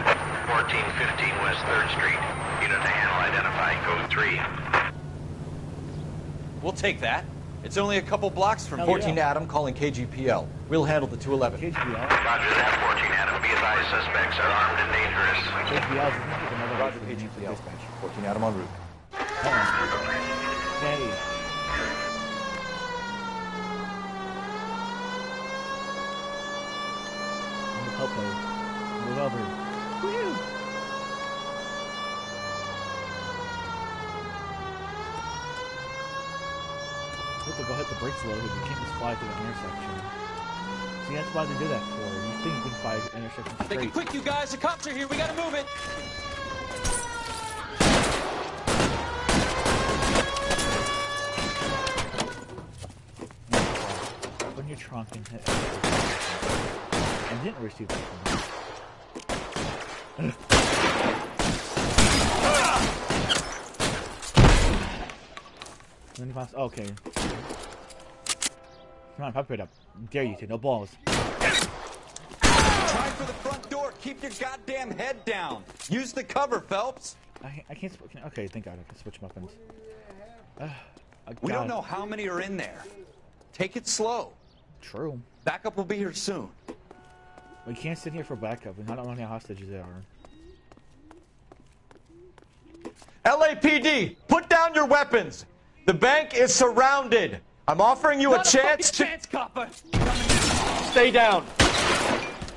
1415 West 3rd Street. Unit to handle identify code 3. We'll take that. It's only a couple blocks from 14 Adam calling KGPL. We'll handle the 211. Roger that, 14 Adam. Be advised, suspects are armed and dangerous. Roger, HTL. 14 Adam en route. Okay. Help her. Move over. Woo! You have to go hit the brakes a little bit. You can't just fly through the intersection. See, that's why they do that for. You think you can fly intersections straight. Make it quick, you guys. The cops are here. We gotta move it. Open your trunk and hit. And didn't receive that from me. Okay. Come on, pop it up. Dare you to. No balls. Try for the front door. Keep your goddamn head down. Use the cover, Phelps. I can't. Okay, thank God I can switch weapons. We don't know how many are in there. Take it slow. True. Backup will be here soon. We can't sit here for backup. We don't know how many hostages there are. LAPD, put down your weapons. The bank is surrounded. I'm offering you a chance to... chance, copper. Stay down.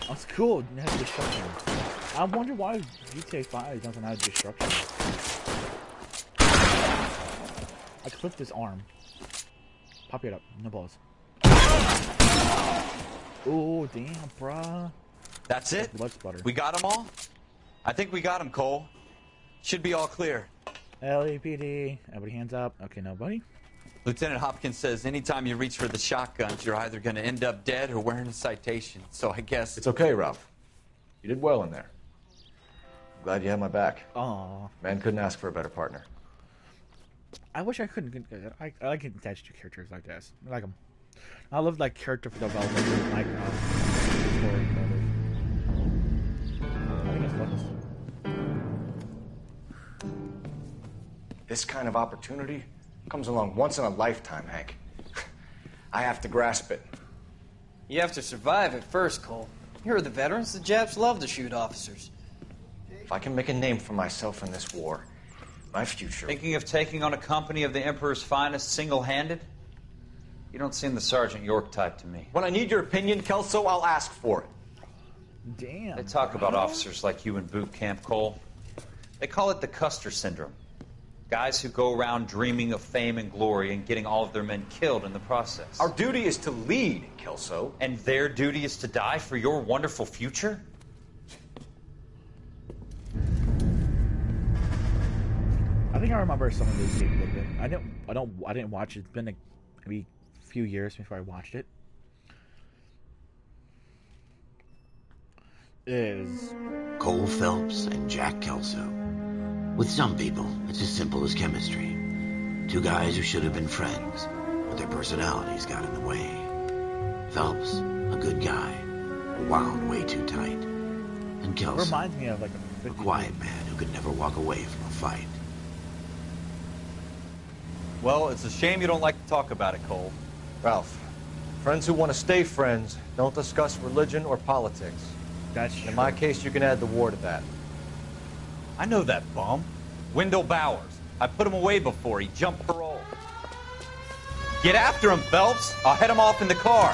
That's cool. It has destruction. I wonder why GTA 5 doesn't have destruction. I clipped his arm. Pop it up. No balls. Oh, damn, bruh. That's it? Blood splatter. We got them all? I think we got them, Cole. Should be all clear. LAPD. Everybody hands up. Okay, nobody. Lieutenant Hopkins says anytime you reach for the shotguns, you're either going to end up dead or wearing a citation. So I guess... It's okay, Ralph. You did well in there. I'm glad you had my back. Aww. Man couldn't ask for a better partner. I wish I couldn't. I like getting attached to characters like this. I like them. I love like character development, like story. I think it's fun. This kind of opportunity comes along once in a lifetime, Hank. I have to grasp it. You have to survive it first, Cole. Here are the veterans. The Japs love to shoot officers. If I can make a name for myself in this war, my future... Thinking of taking on a company of the Emperor's finest single-handed? You don't seem the Sergeant York type to me. When I need your opinion, Kelso, I'll ask for it. Damn. They talk about officers like you in boot camp, Cole. They call it the Custer Syndrome. Guys who go around dreaming of fame and glory and getting all of their men killed in the process. Our duty is to lead, Kelso. And their duty is to die for your wonderful future? I think I remember some of these games a little bit. I didn't watch it. It's been maybe a few years before I watched it. Is Cole Phelps and Jack Kelso. With some people, it's as simple as chemistry. Two guys who should have been friends, but their personalities got in the way. Phelps, a good guy, wound way too tight. And Kelso, reminds me of like a quiet man who could never walk away from a fight. Well, it's a shame you don't like to talk about it, Cole. Ralph, friends who want to stay friends don't discuss religion or politics. That's true. In my case, you can add the war to that. I know that bum. Wendell Bowers. I put him away before. He jumped parole. Get after him, Phelps. I'll head him off in the car.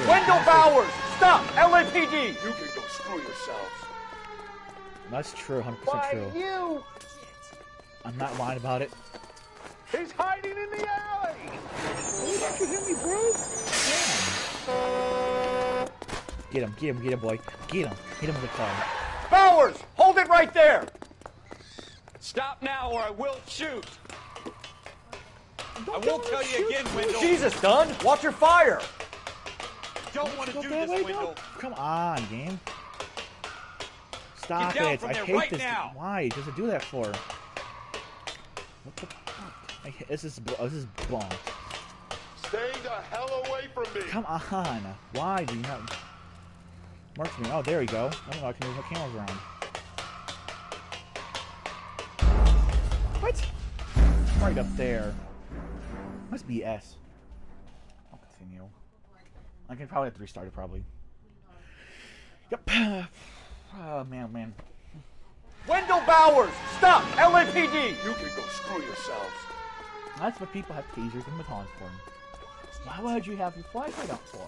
Wendell Bowers! Stop! LAPD! You can go screw yourselves. That's true, 100% Why true. you? I'm not lying about it. He's hiding in the alley. Don't you hear me, bro? Yeah. Get him, boy. Get him with the car. Bowers! Hold it right there! Stop now or I will shoot. I won't tell you again, Wendell. Jesus, Dunn! Watch your fire! Don't want to do this, Wendell. Come on, game. Stop Get down it. from I there hate right this. now. Why does it do that for? What the fuck? This is bomb. Stay the hell away from me. Come on. Why do you not mark me? Oh, there we go. I don't know. I can move my cameras around. What? Right up there. Must be S. I'll continue. I can probably have to restart it, probably. Yep. Man. Wendell Bowers! Stop! LAPD! You can go screw yourselves. That's what people have tasers and batons for. Why would you have your flashlight out for?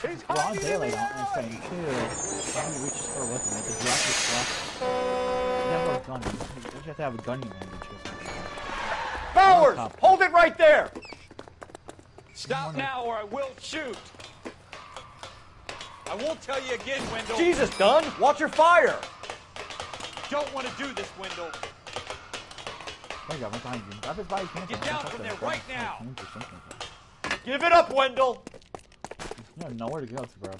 It's broad daylight out and saying, too. Why do you reach for a weapon? You have to drop your flash. You have a gun. You just have to have a gun in your hand. Bowers! Hold it right there! Stop now or I will shoot. I won't tell you again, Wendell. Jesus, Dunn! Watch your fire! Don't want to do this, Wendell. There you go, right behind you. Grab his body, cancel. Get down from there right now. Give it up, Wendell! You have nowhere to go, bro.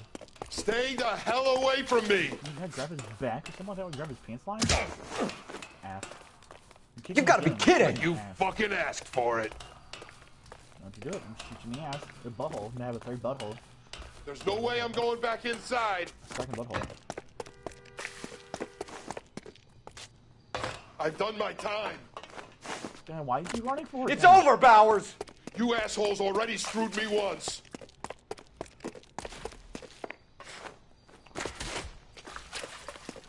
Stay the hell away from me! You gotta grab his back or someone that would grab his pants line? Ass. You've got to be kidding! You fucking asked for it. Don't you do it? I'm shooting the ass. The butthole. They have a third butthole. There's no way I'm going back inside. Second butthole. I've done my time. Then why are you running for it? It's over, Bowers! You assholes already screwed me once.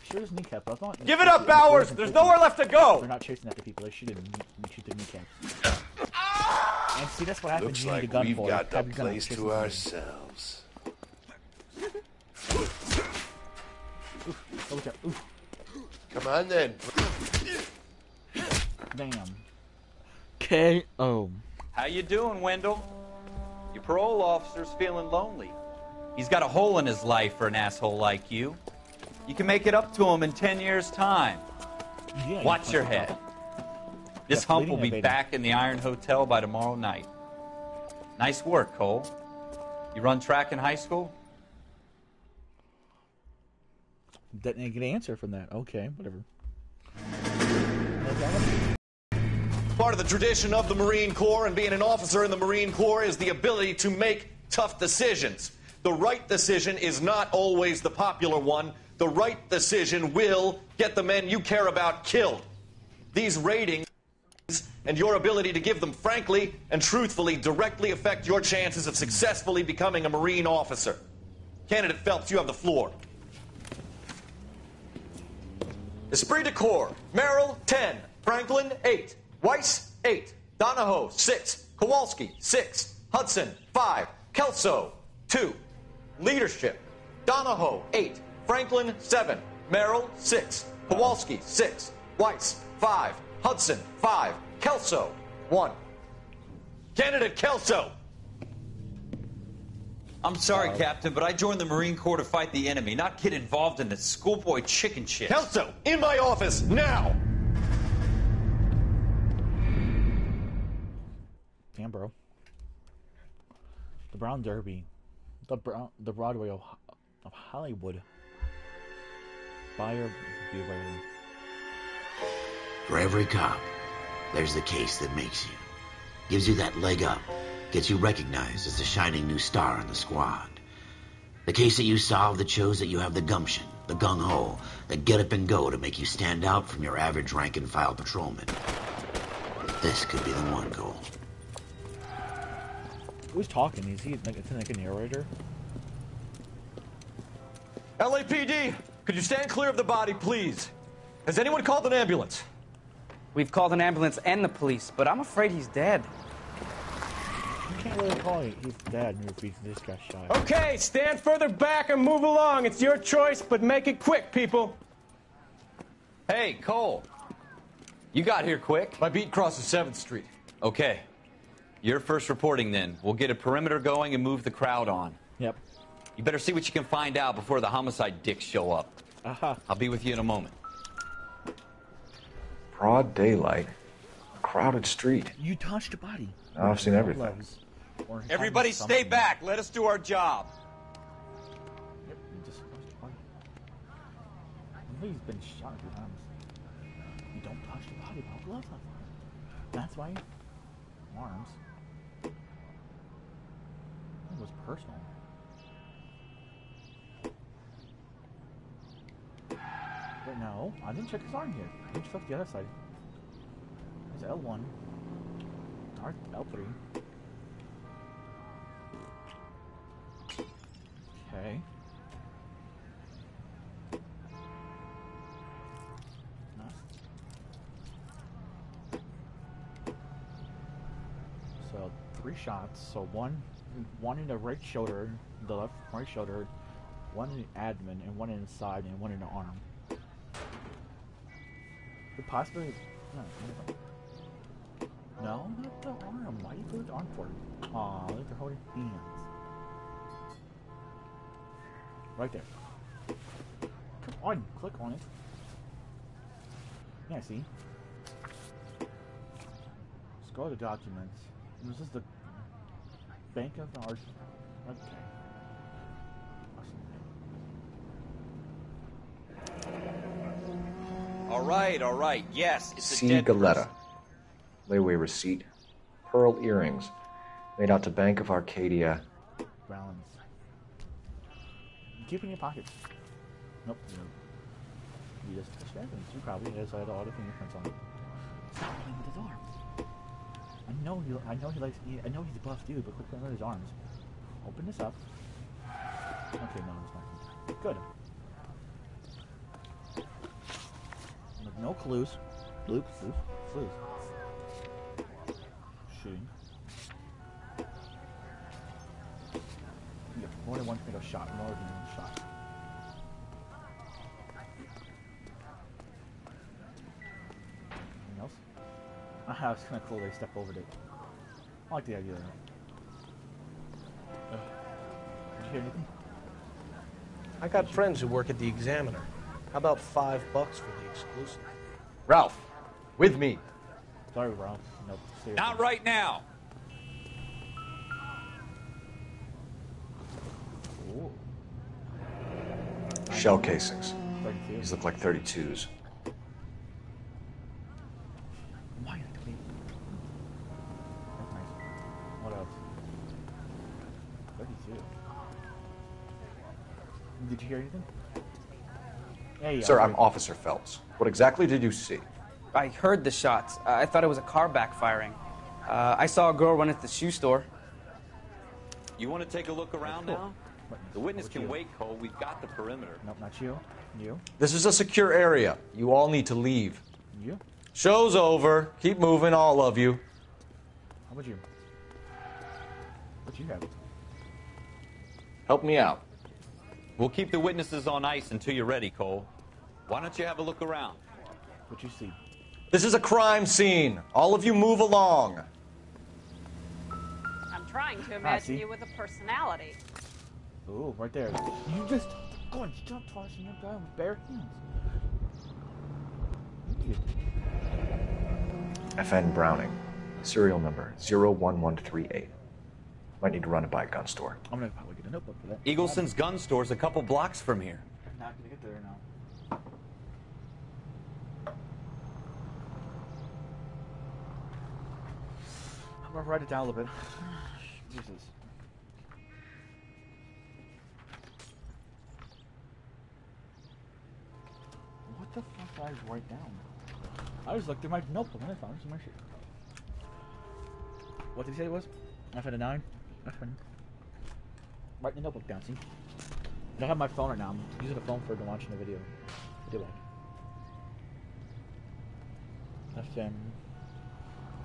Shoot his kneecap. Give it up, Bowers! There's nowhere left to go! They're not chasing after people. They shoot their kneecaps. And see, that's what happens. Looks you need like a gun we've for got it. the Have your gun place chasing to them. ourselves. Oof. Oh, look out. Oof. Come on then. Damn. K.O. How you doing, Wendell? Your parole officer's feeling lonely. He's got a hole in his life for an asshole like you. You can make it up to him in 10 years' time. Yeah, Watch your head. This hump will be evading. back in the Iron Hotel by tomorrow night. Nice work, Cole. You run track in high school? Didn't get an answer from that. Okay, whatever. Part of the tradition of the Marine Corps and being an officer in the Marine Corps is the ability to make tough decisions. The right decision is not always the popular one. The right decision will get the men you care about killed. These ratings and your ability to give them frankly and truthfully directly affect your chances of successfully becoming a Marine officer. Candidate Phelps, you have the floor. Esprit de Corps, Merrill, 10. Franklin, 8. Weiss, 8. Donahoe, 6. Kowalski, 6. Hudson, 5. Kelso, 2. Leadership, Donahoe, 8. Franklin, 7. Merrill, 6. Kowalski, 6. Weiss, 5. Hudson, 5. Kelso, 1. Candidate Kelso. I'm sorry, Captain, but I joined the Marine Corps to fight the enemy, not get involved in this schoolboy chicken shit. Kelso, in my office, now! Damn, bro. The Brown Derby. The Broadway of Hollywood. Buyer beware. For every cop, there's the case that makes you. Gives you that leg up. Gets you recognized as the shining new star in the squad. The case that you solve that shows that you have the gumption, the gung-ho, the get up and go to make you stand out from your average rank-and-file patrolman. This could be the one, Cole. Who's talking? Is he like a narrator? LAPD, could you stand clear of the body, please? Has anyone called an ambulance? We've called an ambulance and the police, but I'm afraid he's dead. You can't really call it. He's dead if he just got shot. Okay, stand further back and move along. It's your choice, but make it quick, people. Hey, Cole. You got here quick. My beat crosses 7th Street. Okay. You're first reporting then. We'll get a perimeter going and move the crowd on. Yep. You better see what you can find out before the homicide dicks show up. I'll be with you in a moment. Broad daylight. Crowded street. You touched a body. I've seen everything. Everybody stay back. Let us do our job. Yep, you just touched a body. I know he's been shot a few times. You don't touch the body, put gloves on. That's why arms. It was personal. But no, I didn't check his arm here. I didn't check the other side. There's L1. L3. Okay. So 3 shots. So one in the right shoulder, the left right shoulder, one in the abdomen, and one in the side, and one in the arm. Could possibly. No, not the arm. Why do you go with the arm for it? Aw, look, they're holding hands. Right there. Come on, click on it. Yeah, see? Let's go to documents. This is the Bank of the Arch. Okay. All right. Yes, it's a C. dead Galetta. person. Layaway receipt. Pearl earrings. Made out to Bank of Arcadia. Balance. Keep it in your pockets. Nope. You just touched that, you probably has all the fingerprints on it. Stop playing with his arms. I know he likes. I know he's a buff dude, but quit playing with his arms. Open this up. Okay, no, it's not. Good. No clues. Clues. Shooting. Yeah, more than one fatal shot. More than one shot. Anything else? It's kind of cool they step over it. I like the idea of that. Did you hear anything? I got friends who work at the Examiner. How about $5 for the exclusive? Ralph, with me. Sorry, Ralph. Nope. Seriously. Not right now. Ooh. Shell casings. 32. These look like 32s. Why not me? That's nice. What else? 32. Did you hear anything? Hey, Sir, I'm Officer Phelps. What exactly did you see? I heard the shots. I thought it was a car backfiring. I saw a girl run at the shoe store. You want to take a look around now? The witness can wait, Cole. We've got the perimeter. Nope, not you. You. This is a secure area. You all need to leave. You. Show's over. Keep moving, all of you. How about you? What you have? Help me out. We'll keep the witnesses on ice until you're ready, Cole. Why don't you have a look around? What you see? This is a crime scene. All of you move along. I'm trying to imagine you with a personality. Ooh, right there. You just go and stop tossing that guy with bare hands. FN Browning. Serial number 01138. Might need to run it by a gun store. I'm gonna probably get a notebook for that. Eggleston's gun store's a couple blocks from here. I'm not gonna get there now. I'm gonna write it down a little bit. Jesus. What the fuck did I write down? I just looked through my notebook and I found some of my shit. What did he say it was? F and a 9? F and... Write the notebook down, see? I don't have my phone right now. I'm using the phone for watching the video. FM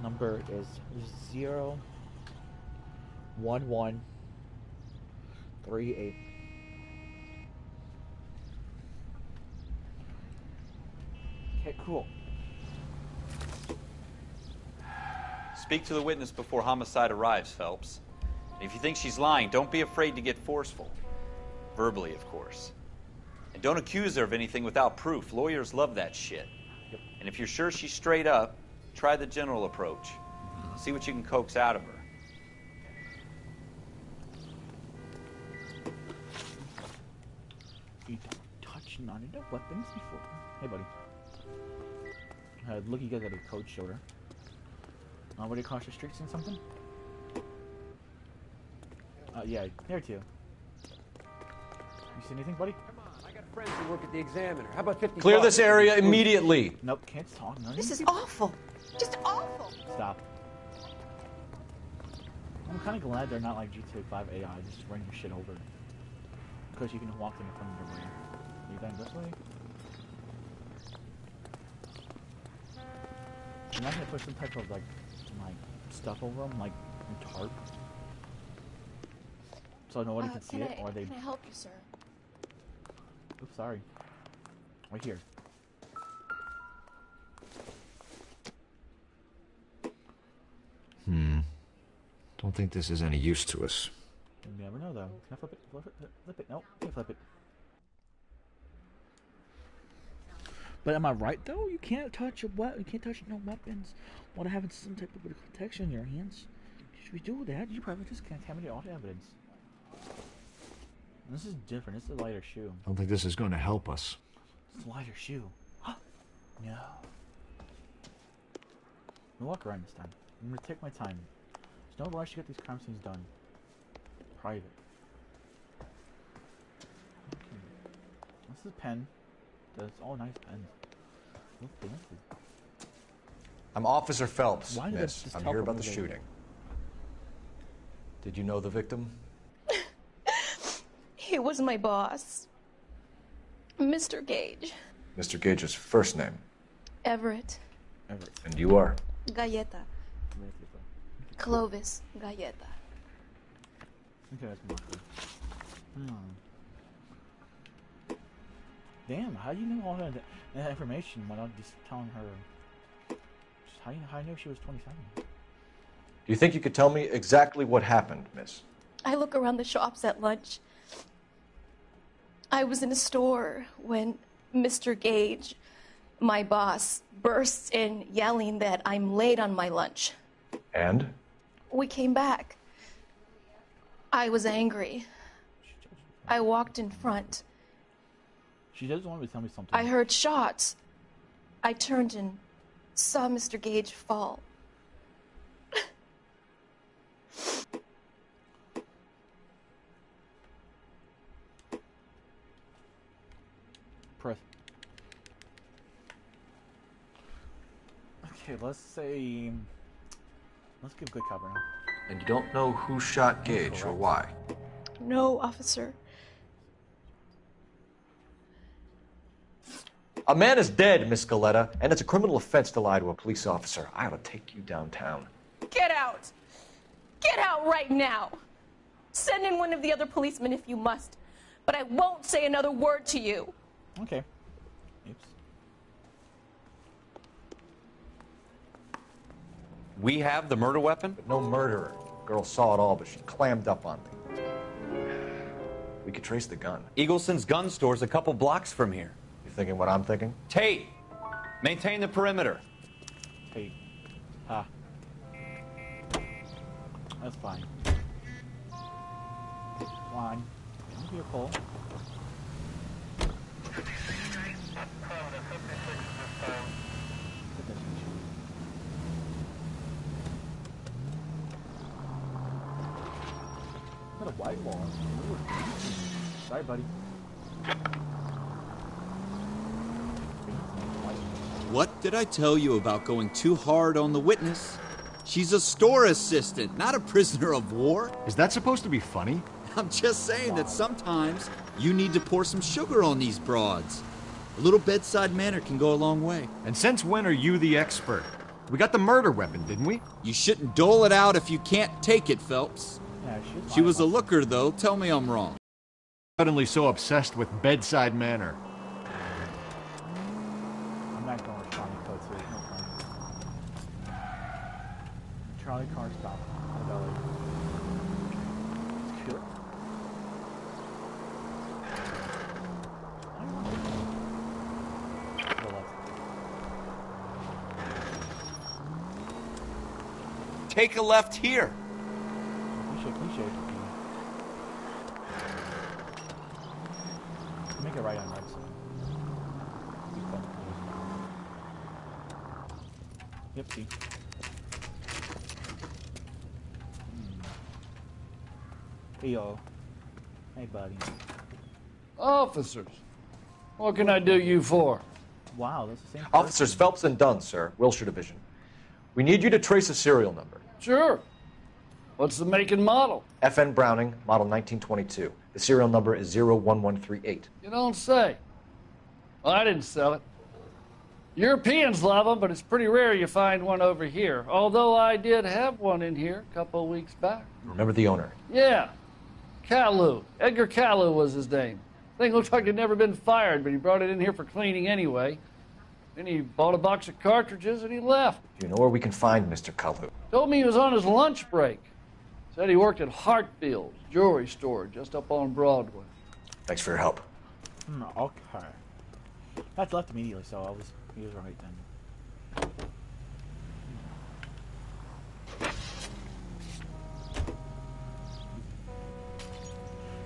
number is 01138. Okay, cool. Speak to the witness before homicide arrives, Phelps. And if you think she's lying, don't be afraid to get forceful. Verbally, of course. And don't accuse her of anything without proof. Lawyers love that shit. Yep. And if you're sure she's straight up, try the general approach. See what you can coax out of her. You don't touch none of the weapons before. Hey, buddy. Look, you guys got a coat shoulder. Ready across the street, seeing something? Yeah, there too. You see anything, buddy? Come on, I got friends who work at the Examiner. How about 50 Clear bucks? this area immediately. Nope, can't talk. No, This is awful. Just awful. Stop. I'm kind of glad they're not like GTA 5 AI, just running your shit over. Because you can walk them in front of your way. Are you going this way? I'm not gonna put some type of like stuff over them, like Tarp. So nobody can see it, or they... Can I help you, sir? Oops, sorry. Right here. Don't think this is any use to us. You never know, though. Can I flip it? Flip it? Flip it? Nope, can't flip it. But am I right, though? You can't touch you can't touch no weapons while having some type of protection in your hands. Should we do that? You probably just contaminate all the evidence. This is different. This is a lighter shoe. I don't think this is going to help us. It's a lighter shoe. No. I'm gonna walk around this time. I'm gonna take my time. There's no rush to get these crime scenes done. Private. Okay. This is a pen. That's all nice pens. Look fancy. I'm Officer Phelps, Why did miss. this I'm just here about the teleport me shooting. Did you know the victim? He was my boss. Mr. Gage. Mr. Gage's first name. Everett. Everett. And you are? Galleta. Clovis Galleta. Okay, that's more cool. Damn, how do you know all that information without just telling her? Just how do you know she was 27? Do you think you could tell me exactly what happened, miss? I look around the shops at lunch. I was in a store when Mr. Gage, my boss, bursts in yelling that I'm late on my lunch. And? We came back. I was angry. I walked in front. She doesn't want me to tell me something. I heard shots. I turned and saw Mr. Gage fall. Press. Okay, let's give good cover now. And you don't know who shot Gage or why? No, officer. A man is dead, Miss Galletta, and it's a criminal offense to lie to a police officer. I ought to take you downtown. Get out! Get out right now! Send in one of the other policemen if you must, but I won't say another word to you. Okay. Oops. We have the murder weapon? But no murderer. Girl saw it all, but she clammed up on me. We could trace the gun. Eagleson's gun store's a couple blocks from here. You thinking what I'm thinking? Tate, maintain the perimeter. Tate. Ha. That's fine. Fine. Don't be a pull. Got a white wall. Sorry, buddy. What did I tell you about going too hard on the witness? She's a store assistant, not a prisoner of war. Is that supposed to be funny? I'm just saying that sometimes you need to pour some sugar on these broads. A little bedside manner can go a long way. And since when are you the expert? We got the murder weapon, didn't we? You shouldn't dole it out if you can't take it, Phelps. Yeah, She was a looker, though. Tell me I'm wrong. Suddenly so obsessed with bedside manner. I'm not going with Charlie Code 3. No problem. Charlie car stop. It's cute. Take a left here. Cliche. Make it right on right side. Yep, see. Hey, yo. Hey, buddy. Officers, what can I do you for? Wow, that's the same person. Officers Phelps and Dunn, sir, Wilshire Division. We need you to trace a serial number. Sure. What's the make and model? FN Browning, model 1922. The serial number is 01138. You don't say. Well, I didn't sell it. Europeans love them, but it's pretty rare you find one over here. Although I did have one in here a couple of weeks back. Remember the owner? Yeah. Kalu. Edgar Kalu was his name. Thing looks like he'd never been fired, but he brought it in here for cleaning anyway. Then he bought a box of cartridges and he left. Do you know where we can find Mr. Kalu? Told me he was on his lunch break. Said he worked at Hartfield's jewelry store just up on Broadway. Thanks for your help. Okay. That's left immediately, so he was right then.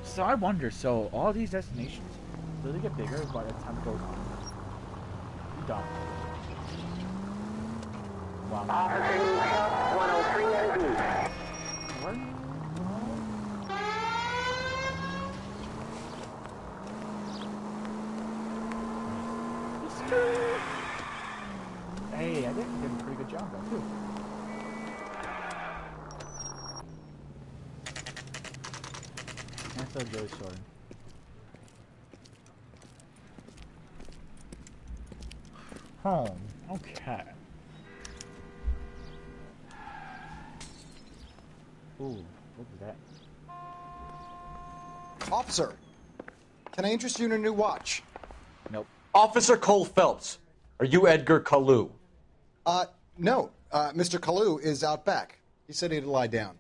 So I wonder, so all these destinations, do they get bigger by the time it goes on? You don't. Wow. Officer 103 MD. What? Hey, I think you did a pretty good job though, too. That's a good story. Home. Okay. Ooh, what was that? Officer, can I interest you in a new watch? Nope. Officer Cole Phelps, are you Edgar Kalu? No. Mr. Kalu is out back. He said he'd lie down.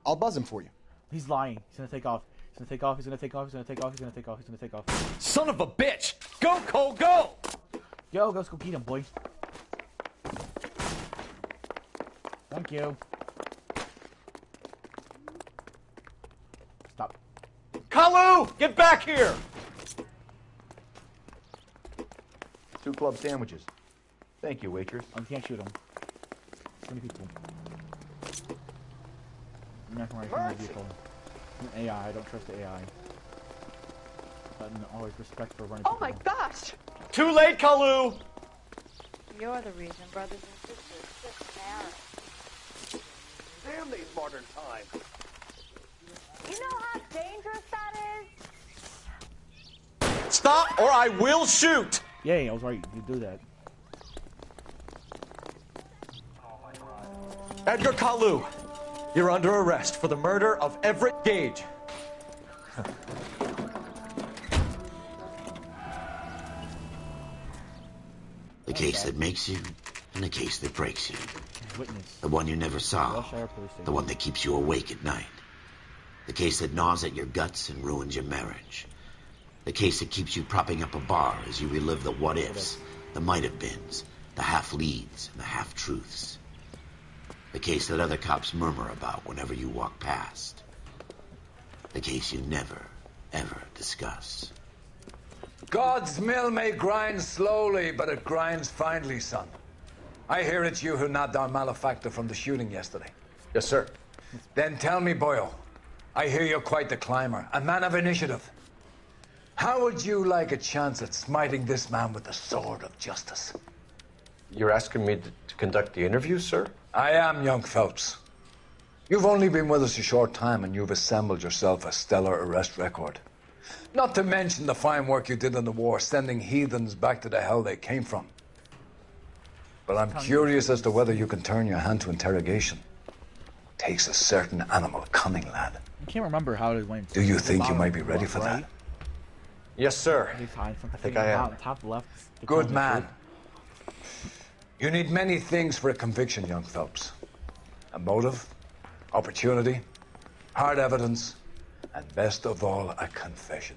I'll buzz him for you. He's lying. He's gonna take off. He's gonna take off. He's gonna take off. He's gonna take off. He's gonna take off. He's gonna take off. Son of a bitch! Go, Cole, go! Yo, go beat him, boy. Thank you. Stop. Kalu, get back here! 2 club sandwiches. Thank you, waitress. I can't shoot him. Too many people. I'm not gonna run vehicle. AI, I don't trust the AI. But always respect for running. Oh my gosh! Too late, Kalu! You're the reason brothers and sisters just marry. Damn these modern times. You know how dangerous that is? Stop or I will shoot! Yay, I was right. You do that. Edgar Kalu, you're under arrest for the murder of Everett Gage. The case that makes you, and the case that breaks you. Witness. The one you never saw. The one that keeps you awake at night. The case that gnaws at your guts and ruins your marriage. The case that keeps you propping up a bar as you relive the what-ifs, the might-have-beens, the half-leads, and the half-truths. The case that other cops murmur about whenever you walk past. The case you never, ever discuss. God's mill may grind slowly, but it grinds finely, son. I hear it's you who nabbed our malefactor from the shooting yesterday. Yes, sir. Then tell me, Boyle, I hear you're quite the climber, a man of initiative. How would you like a chance at smiting this man with the sword of justice? You're asking me to conduct the interview, sir? I am, young Phelps. You've only been with us a short time and you've assembled yourself a stellar arrest record. Not to mention the fine work you did in the war, sending heathens back to the hell they came from. But I'm curious as to whether you can turn your hand to interrogation. Takes a certain animal cunning, lad. I can't remember how it went. Do you think you might be ready for that? Yes, sir. I think I am. Top left. Good man. You need many things for a conviction, young Phelps. A motive, opportunity, hard evidence, and best of all, a confession.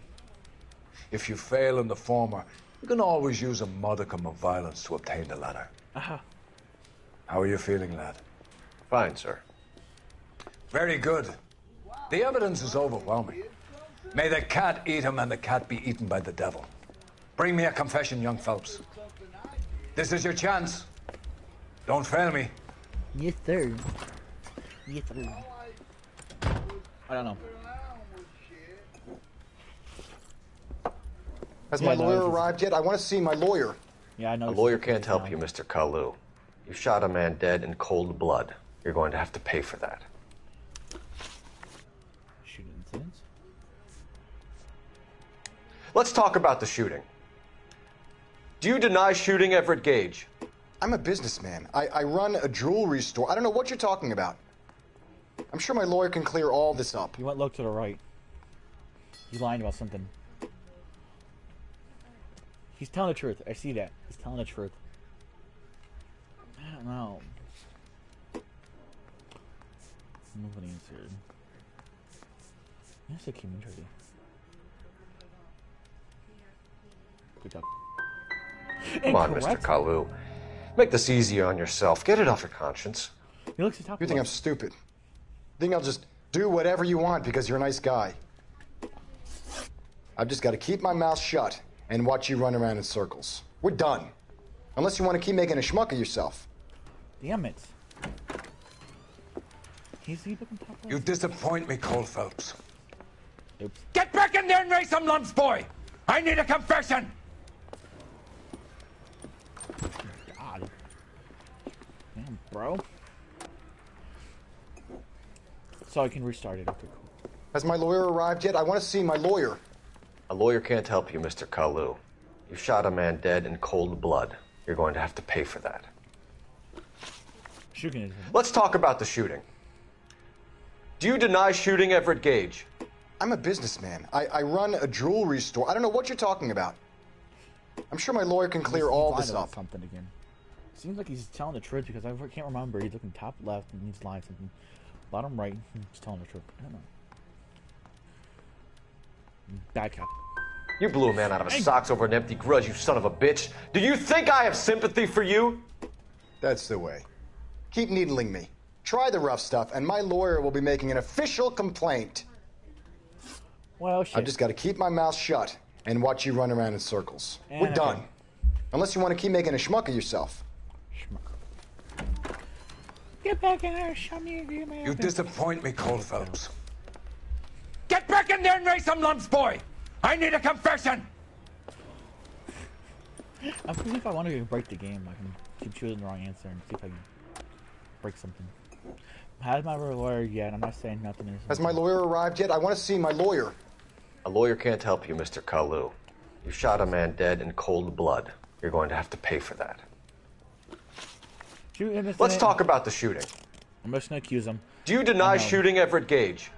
If you fail in the former, you can always use a modicum of violence to obtain the latter. How are you feeling, lad? Fine, sir. Very good. The evidence is overwhelming. May the cat eat him and the cat be eaten by the devil. Bring me a confession, young Phelps. This is your chance. Don't fail me. Yes, sir. Yes, sir. I don't know. Has my lawyer arrived yet? I want to see my lawyer. Yeah, I know. A lawyer can't help you, Mr. Kalu. You shot a man dead in cold blood. You're going to have to pay for that. Shooting incidents? Let's talk about the shooting. Do you deny shooting Everett Gage? I'm a businessman. I run a jewelry store. I don't know what you're talking about. I'm sure my lawyer can clear all this up. You went low to the right. He's lying about something. He's telling the truth. I see that. He's telling the truth. I don't know. Nobody answered. Yes, a community. Good job. Come on, Mr. Kalu. Make this easier on yourself. Get it off your conscience. He looks top. You think I'm stupid? Think I'll just do whatever you want because you're a nice guy? I've just got to keep my mouth shut and watch you run around in circles. We're done. Unless you want to keep making a schmuck of yourself. Damn it. He's looking top left. You disappoint me, Cole Phelps. Oops. Get back in there and raise some lumps, boy! I need a confession! God. Damn, bro. So I can restart it. Okay, cool. Has my lawyer arrived yet? I want to see my lawyer. A lawyer can't help you, Mr. Kalu. You shot a man dead in cold blood. You're going to have to pay for that. Shooting. Let's talk about the shooting. Do you deny shooting Everett Gage? I'm a businessman. I run a jewelry store. I don't know what you're talking about. I'm sure my lawyer can clear all this up. Something again. Seems like he's telling the truth because I can't remember. He's looking top left and he's lying something. Bottom right, he's telling the truth. I don't know. Bad cop. You blew a man out of his socks over an empty grudge, you son of a bitch. Do you think I have sympathy for you? That's the way. Keep needling me. Try the rough stuff, and my lawyer will be making an official complaint. Well, shit. I've just got to keep my mouth shut and watch you run around in circles. And we're done. Unless you want to keep making a schmuck of yourself. Get back in there, show me your man. You disappoint me, Cole Phelps. Get back in there and raise some lumps, boy! I need a confession! I think if I want to break the game, I can keep choosing the wrong answer and see if I can break something. Has my lawyer yet? I'm not saying nothing is. Has my lawyer arrived yet? I want to see my lawyer. A lawyer can't help you, Mr. Kalu. You shot a man dead in cold blood. You're going to have to pay for that. Let's talk about the shooting. I'm just going to accuse him. Do you deny shooting Everett Gage?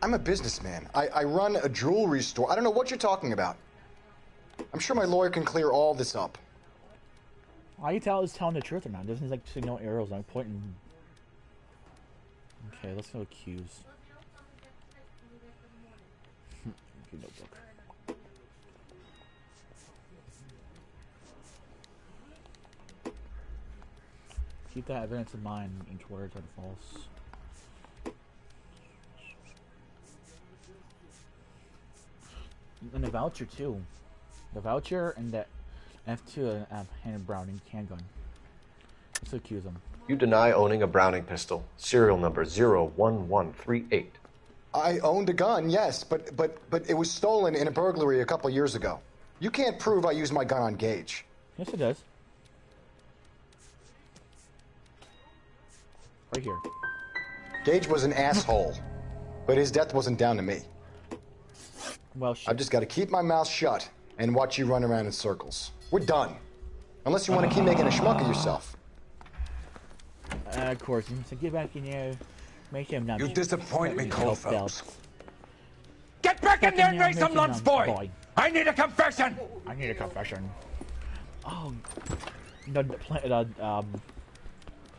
I'm a businessman. I run a jewelry store. I don't know what you're talking about. I'm sure my lawyer can clear all this up. Why you tell is telling the truth or not? Doesn't like see no arrows. I'm pointing. Okay, let's go accuse. Okay, notebook. Keep that evidence in mind. Each word are false. And the voucher too. The voucher and that F2 handed Browning handgun. Let's accuse him. You deny owning a Browning pistol. Serial number 01138. I owned a gun, yes, but it was stolen in a burglary a couple years ago. You can't prove I used my gun on Gage. Yes, it does. Right here. Gage was an asshole, but his death wasn't down to me. Well, shit. I've just got to keep my mouth shut and watch you run around in circles. We're done. Unless you want to keep making a schmuck of yourself. Of course. So get back in there. Make him not. You disappoint me, Cole Phelps. Get back in there and raise some lumps, boy! I need a confession! I need a confession. Oh. The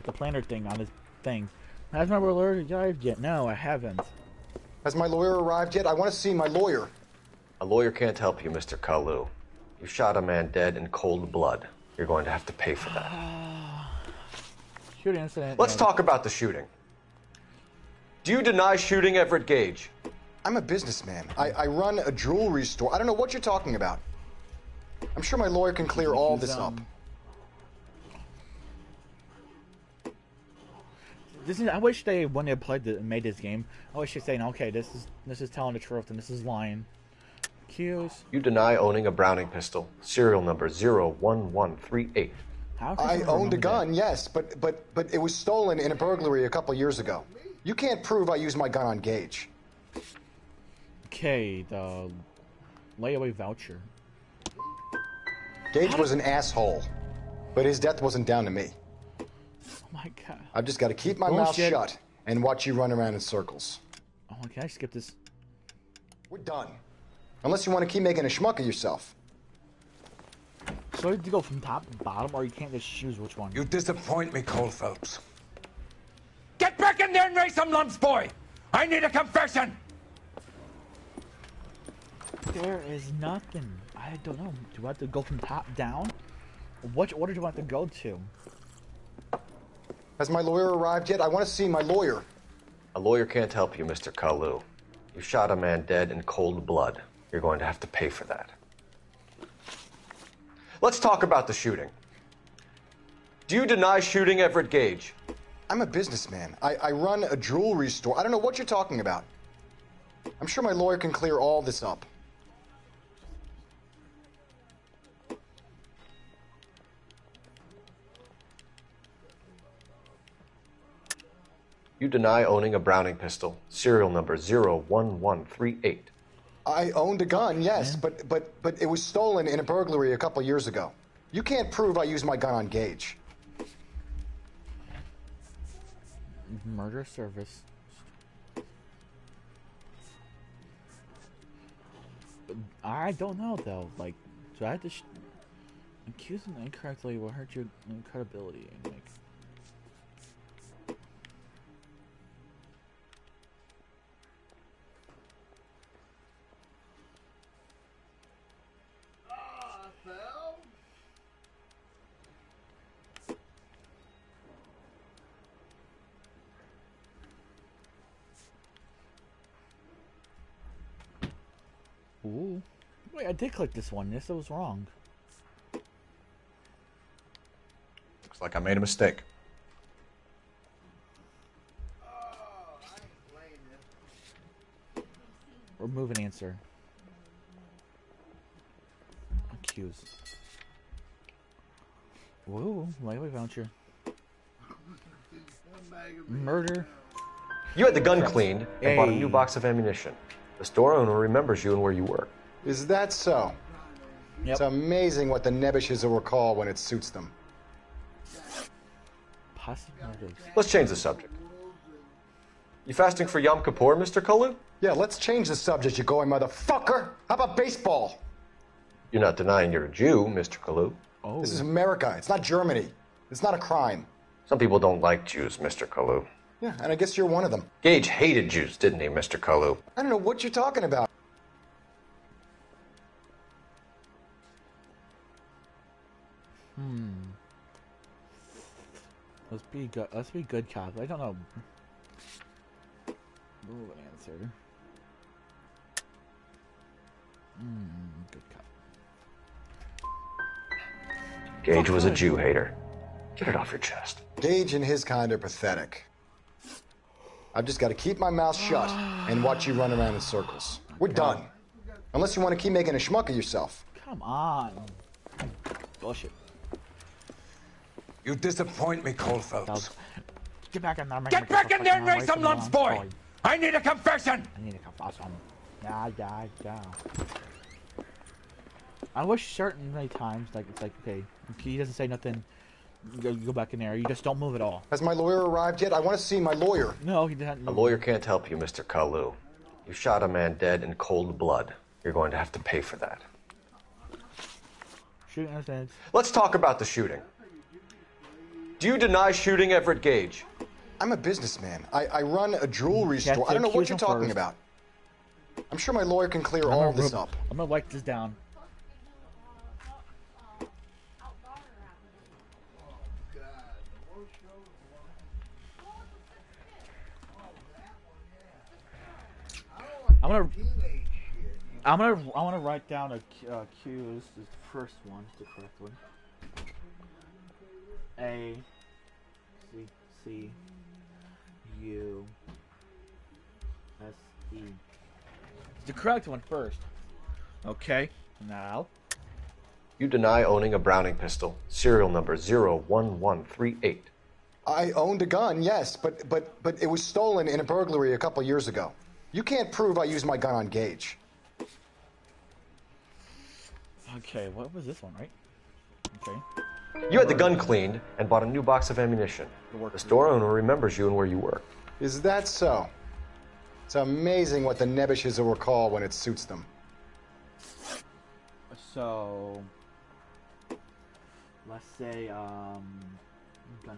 planner thing on his thing. Has my lawyer arrived yet? No, I haven't. Has my lawyer arrived yet? I want to see my lawyer. A lawyer can't help you, Mr. Kalu. You shot a man dead in cold blood. You're going to have to pay for that. Shooting incident. Let's talk about the shooting. Do you deny shooting Everett Gage? I'm a businessman. I run a jewelry store. I don't know what you're talking about. I'm sure my lawyer can clear all this up. I wish they, when they made this game, I wish they saying, okay, this is telling the truth and this is lying. Cues. You deny owning a Browning pistol. Serial number 01138. I owned a gun, yes, but it was stolen in a burglary a couple years ago. You can't prove I used my gun on Gage. Okay, the layaway voucher. Gage was an asshole, but his death wasn't down to me. Oh my god. I've just got to keep my mouth shut and watch you run around in circles. Oh, can I skip this? We're done. Unless you want to keep making a schmuck of yourself. So you have to go from top to bottom, or you can't just choose which one? You disappoint me, Cole Phelps. Get back in there and raise some lumps, boy! I need a confession! There is nothing. I don't know. Do I have to go from top down? Which order do I have to go to? Has my lawyer arrived yet? I want to see my lawyer. A lawyer can't help you, Mr. Kalu. You shot a man dead in cold blood. You're going to have to pay for that. Let's talk about the shooting. Do you deny shooting Everett Gage? I'm a businessman. I run a jewelry store. I don't know what you're talking about. I'm sure my lawyer can clear all this up. You deny owning a Browning pistol, serial number 01138. I owned a gun, yes, but it was stolen in a burglary a couple years ago. You can't prove I used my gun on Gage. Murder service. I don't know though. Like, do I have to accuse him incorrectly will hurt your credibility? Like, ooh. Wait, I did click this one. Yes, I was wrong. Looks like I made a mistake. Remove an answer. Accuse. Whoa, lightweight voucher. Murder. You had the gun cleaned and bought a new box of ammunition. The store owner remembers you and where you work. Is that so? Yep. It's amazing what the nebbishes will recall when it suits them. Let's change the subject. You fasting for Yom Kippur, Mr. Kalu? Yeah, let's change the subject, you going motherfucker. How about baseball? You're not denying you're a Jew, Mr. Kalu. Oh. This is America. It's not Germany. It's not a crime. Some people don't like Jews, Mr. Kalu. Yeah, and I guess you're one of them. Gage hated Jews, didn't he, Mr. Kalu? I don't know what you're talking about. Let's be good. Let's be good cops. I don't know. Ooh, an answer. Good cop. Gage was a Jew hater. Get it off your chest. Gage and his kind are pathetic. I've just got to keep my mouth shut and watch you run around in circles. We're done. Unless you want to keep making a schmuck of yourself. Come on. Bullshit. You disappoint me, Cole Phelps. Get back in there. Get back in there and raise some lumps, boy! I need a confession! I need a confession. Yeah. I wish certain many times, like, it's like, okay, he doesn't say nothing, you go back in there. You just don't move at all. Has my lawyer arrived yet? I want to see my lawyer. No, he didn't. A lawyer can't help you, Mr. Kalu. You shot a man dead in cold blood. You're going to have to pay for that. Shooting in his head. Let's talk about the shooting. Do you deny shooting Everett Gage? I'm a businessman. I run a jewelry store. I don't know what you're talking about. I'm sure my lawyer can clear all this up. I'm gonna write this down. I want to write down accused. The first one, the correct one. A C U S E. The correct one first. Okay. Now. You deny owning a Browning pistol, serial number 01138. I owned a gun, yes, but it was stolen in a burglary a couple years ago. You can't prove I used my gun on Gage. Okay, what was this one, right? Okay. You had the gun cleaned and bought a new box of ammunition. The store owner remembers you and where you work. Is that so? It's amazing what the nebbishes will recall when it suits them. So, let's say, gun owner.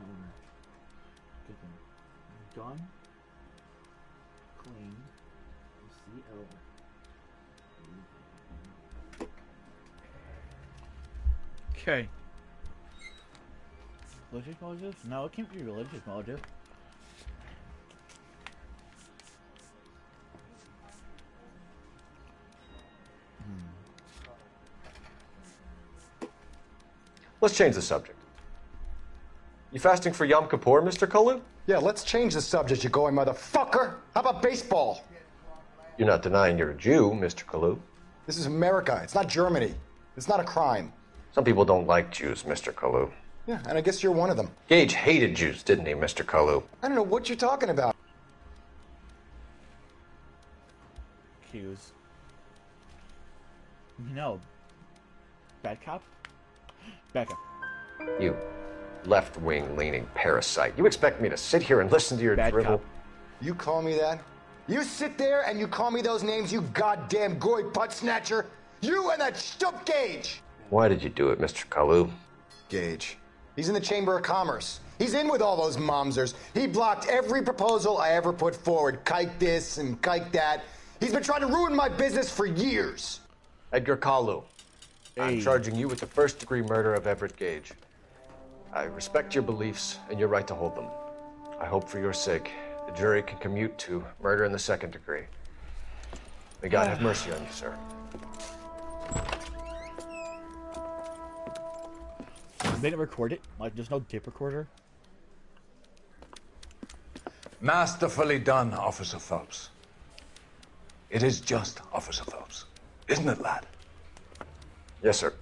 Gun cleaned. CO. Okay. Religious motive? No, it can't be religious motive. Let's change the subject. You fasting for Yom Kippur, Mr. Kalu? Yeah, let's change the subject, you going motherfucker. How about baseball? You're not denying you're a Jew, Mr. Kalu. This is America. It's not Germany. It's not a crime. Some people don't like Jews, Mr. Kalu. Yeah, and I guess you're one of them. Gage hated Jews, didn't he, Mr. Kalu? I don't know what you're talking about. Cues. No. Bad cop? Bad cop. You left-wing leaning parasite. You expect me to sit here and listen to your Bad drivel? cop. You call me that? You sit there and you call me those names, you goddamn goy putt snatcher? You and that stup Gage! Why did you do it, Mr. Kalu? Gage. He's in the Chamber of Commerce. He's in with all those momsers. He blocked every proposal I ever put forward. Kike this and kike that. He's been trying to ruin my business for years. Edgar Kalu. Hey. I'm charging you with the first-degree murder of Everett Gage. I respect your beliefs and your right to hold them. I hope for your sake the jury can commute to murder in the second degree. May God have mercy on you, sir. They didn't record it? Like, there's no tape recorder? Masterfully done, Officer Phelps. It is just Officer Phelps. Isn't it, lad? Yes, sir.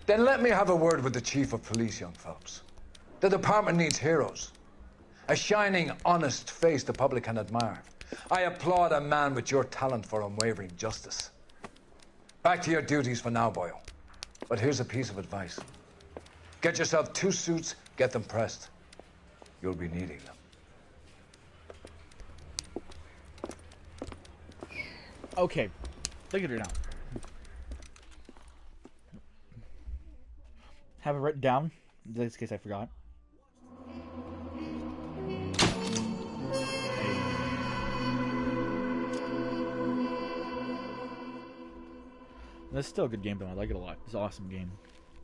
Then let me have a word with the Chief of Police, young Phelps. The department needs heroes. A shining, honest face the public can admire. I applaud a man with your talent for unwavering justice. Back to your duties for now, boyo. But here's a piece of advice. Get yourself 2 suits, get them pressed. You'll be needing them. Okay. Look at her now. Have it written down, in this case I forgot. This is still a good game, though. I like it a lot. It's an awesome game.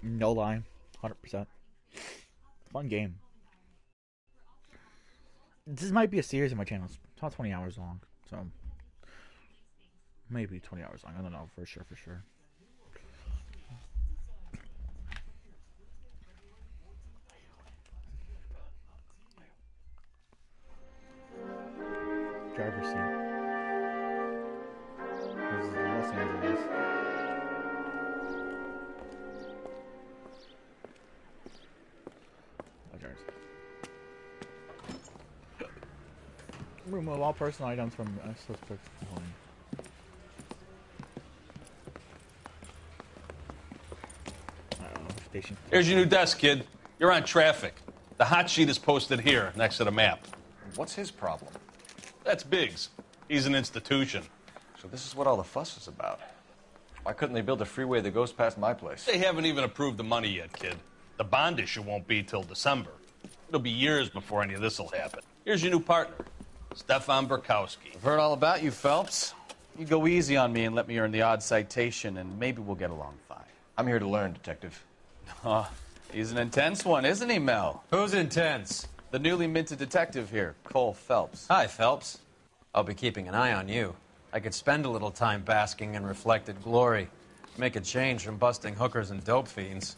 No lie. 100%. Fun game. This might be a series on my channel. It's about 20 hours long. So, maybe 20 hours long. I don't know for sure. Driver's seat. This is Los Angeles. Remove all personal items from suspect phone. Station. Here's your new desk, kid. You're on traffic. The hot sheet is posted here, next to the map. What's his problem? That's Biggs. He's an institution. So this is what all the fuss is about. Why couldn't they build a freeway that goes past my place? They haven't even approved the money yet, kid. The bond issue won't be till December. It'll be years before any of this will happen. Here's your new partner, Stefan Burkowski. I've heard all about you, Phelps. You go easy on me and let me earn the odd citation, and maybe we'll get along fine. I'm here to learn, Detective. He's an intense one, isn't he, Mel? Who's intense? The newly minted detective here, Cole Phelps. Hi, Phelps. I'll be keeping an eye on you. I could spend a little time basking in reflected glory. Make a change from busting hookers and dope fiends.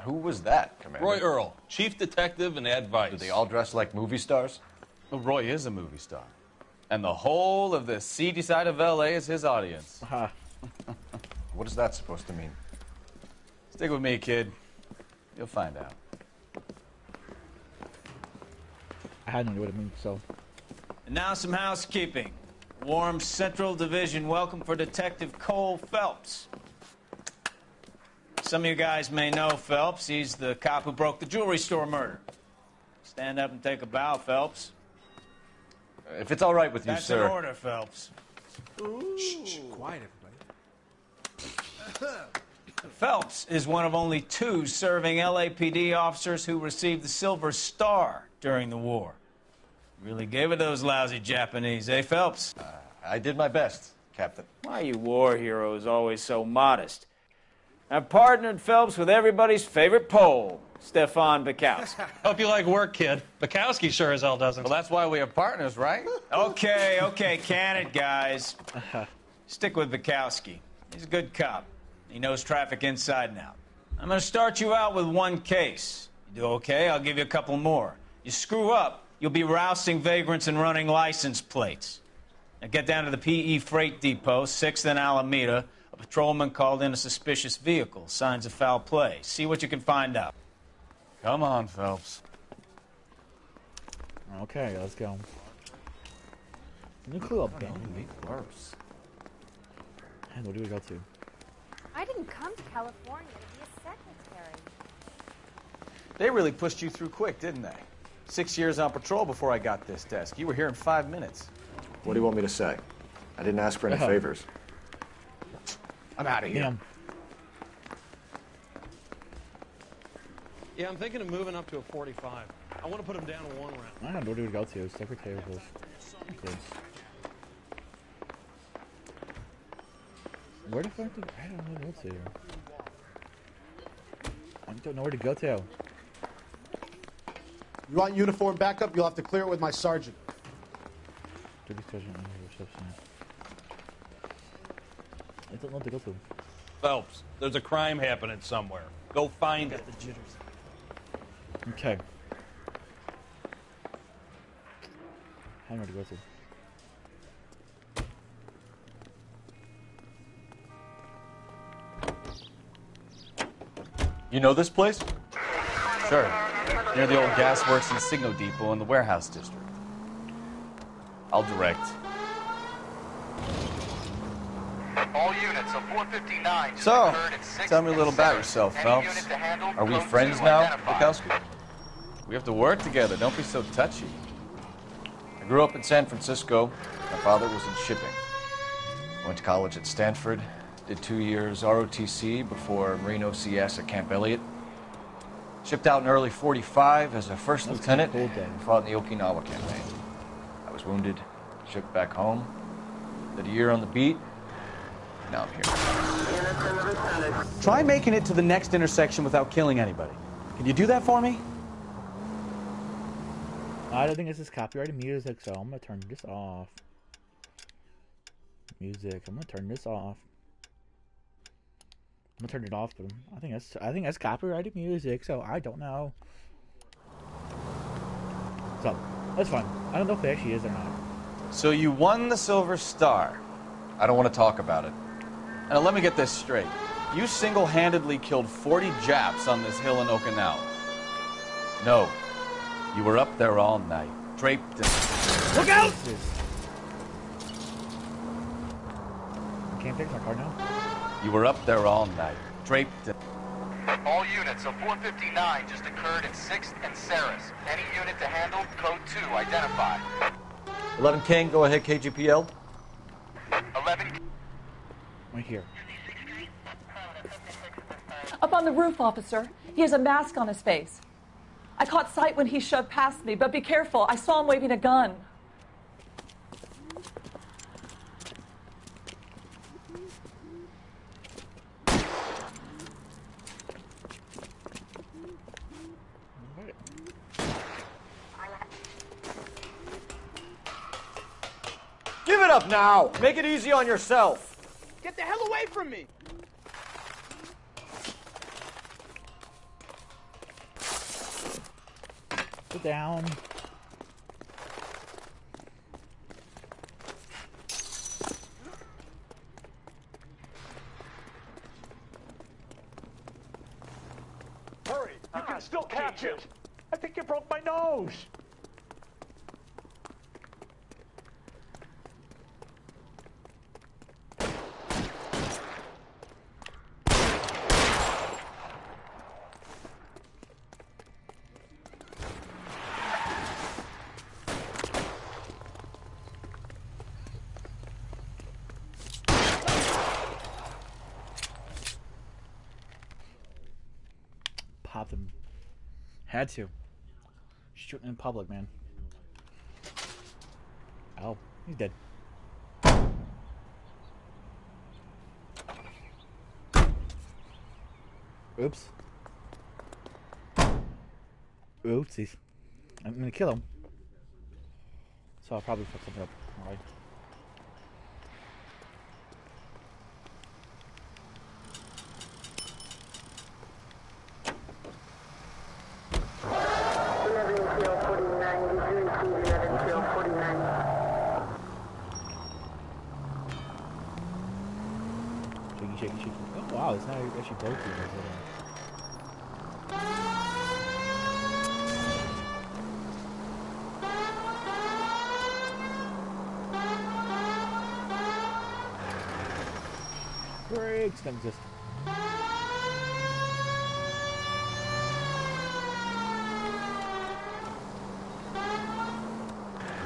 Who was that, Commander? Roy Earl, chief detective and advice. Do they all dress like movie stars? Well, Roy is a movie star. And the whole of the seedy side of L.A. is his audience. What is that supposed to mean? Stick with me, kid. You'll find out. I had no idea what it means, so. And now some housekeeping. Warm Central Division welcome for Detective Cole Phelps. Some of you guys may know Phelps. He's the cop who broke the jewelry store murder. Stand up and take a bow, Phelps. If it's all right with you, That's sir. an order, Phelps. Shh, quiet, everybody. Phelps is one of only 2 serving LAPD officers who received the Silver Star during the war. Really gave it those lousy Japanese, eh, Phelps? I did my best, Captain. Why are you war heroes always so modest? I've partnered Phelps with everybody's favorite Pole, Stefan Bukowski. Hope you like work, kid. Bukowski sure as hell doesn't. Well, that's why we have partners, right? Okay, can it, guys. Stick with Bukowski. He's a good cop. He knows traffic inside and out. I'm going to start you out with 1 case. You do okay, I'll give you a couple more. You screw up, you'll be rousting vagrants and running license plates. Now get down to the PE Freight Depot, 6th and Alameda. A patrolman called in a suspicious vehicle. Signs of foul play. See what you can find out. Come on, Phelps. Okay, let's go. New clue up, Ben. Worse. And what do we go to? I didn't come to California to be a secretary. They really pushed you through quick, didn't they? 6 years on patrol before I got this desk. You were here in 5 minutes. What do you want me to say? I didn't ask for any favors. I'm out of here. Yeah, I'm thinking of moving up to a 45. I want to put him down to 1 round. I don't know where do we go to. Secretary of goods. Where the fuck did I don't know where to go to. I don't know where to go to. You want uniform backup? You'll have to clear it with my sergeant. Duty sergeant and reception. I don't know what to go to. Phelps, there's a crime happening somewhere. Go find it. The jitters. Okay. I don't know where to go to. You know this place? Sure. Near the old gas works and Signo Depot in the warehouse district. I'll direct. All units of 459. So, tell me a little about yourself, Phelps. Are we friends now, Bukowski? We have to work together. Don't be so touchy. I grew up in San Francisco. My father was in shipping. Went to college at Stanford. Did 2 years ROTC before Marine OCS at Camp Elliott. Shipped out in early '45 as a first lieutenant and fought in the Okinawa campaign. I was wounded, shipped back home. Did a year on the beat. Now I'm here. Try making it to the next intersection without killing anybody. Can you do that for me? I don't think this is copyrighted music, so I'm gonna turn this off. Music. I'm gonna turn this off. I'm gonna turn it off, but I think that's copyrighted music, so I don't know. So that's fine. I don't know if it actually is or not. So you won the Silver Star. I don't want to talk about it. Now let me get this straight. You single-handedly killed 40 Japs on this hill in Okinawa. No. You were up there all night, draped in... Look out! I can't take my car now. You were up there all night, draped in... All units of 459 just occurred in 6th and Saris. Any unit to handle, code 2, identify. 11 King, go ahead, KGPL. 11... Right here. Up on the roof, officer. He has a mask on his face. I caught sight when he shoved past me, but be careful. I saw him waving a gun. Give it up now! Make it easy on yourself! Get the hell away from me! Sit down. Hurry! You can still catch it! I think you broke my nose! Popped him. Had to. Shooting in public, man. Oh, he's dead. Oops. Oopsies. I'm gonna kill him. So I'll probably fuck something up. Alright. Shaky, shaky, shaky. Oh wow, it's not actually broken. Brakes don't exist.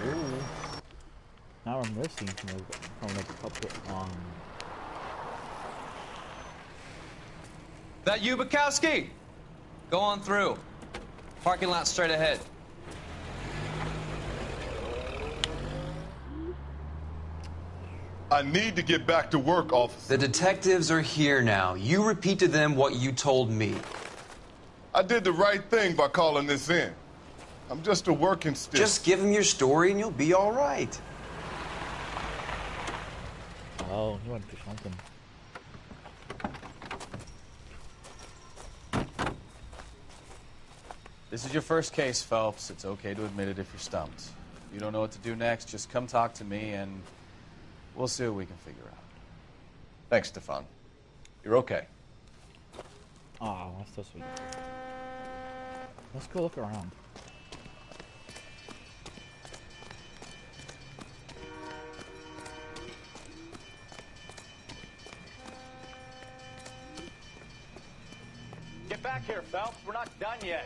Ooh. Now I'm missing from the couple That you, Bukowski? Go on through. Parking lot straight ahead. I need to get back to work, officer. The detectives are here now. You repeat to them what you told me. I did the right thing by calling this in. I'm just a working stick. Just give them your story and you'll be all right. Oh, you wanted to something. This is your first case, Phelps. It's okay to admit it if you're stumped. If you don't know what to do next, just come talk to me and we'll see what we can figure out. Thanks, Stefan. You're okay. Oh, that's so sweet. Let's go look around. Get back here, Phelps. We're not done yet.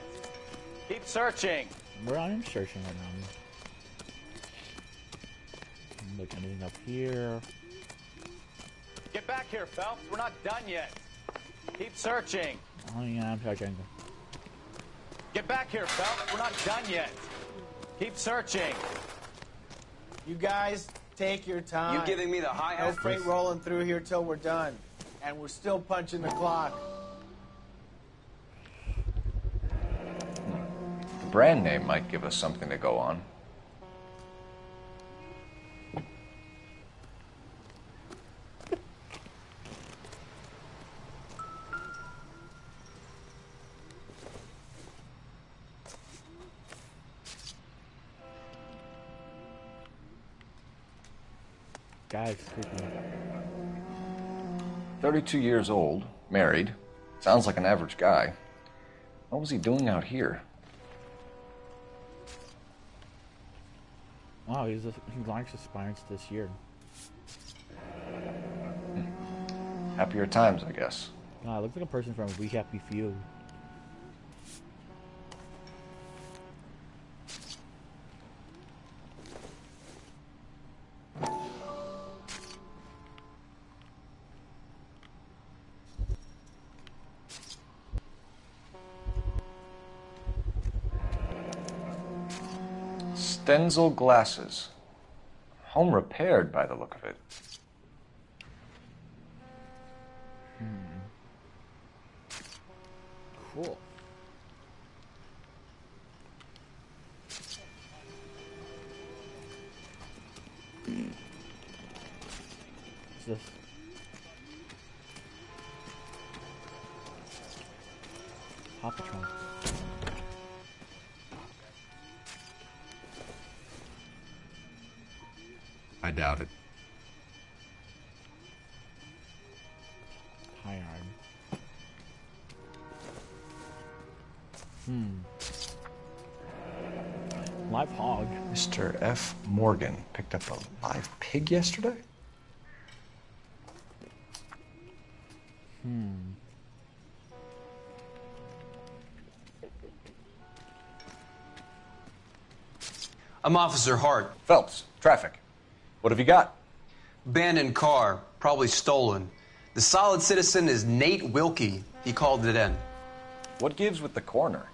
Keep searching. Where I am searching right now. Look, anything up here? Get back here, Phelps. We're not done yet. Keep searching. Oh yeah, I'm searching. Get back here, Phelps. We're not done yet. Keep searching. You guys, take your time. You giving me the hi-hat? No freight rolling through here till we're done. And we're still punching the clock. The brand name might give us something to go on. Guy's creepy. 32 years old, married. Sounds like an average guy. What was he doing out here? Wow, he launched expires this year. Happier times, I guess. Wow, looks like a person from We Happy Few. Stenzel glasses. Home repaired by the look of it. Cool. What's this? Hop trunk. I doubt it. High arm. Live hog. Mr. F. Morgan picked up a live pig yesterday? I'm Officer Hart. Phelps, traffic. What have you got? Abandoned car, probably stolen. The solid citizen is Nate Wilkie. He called it in. What gives with the corner?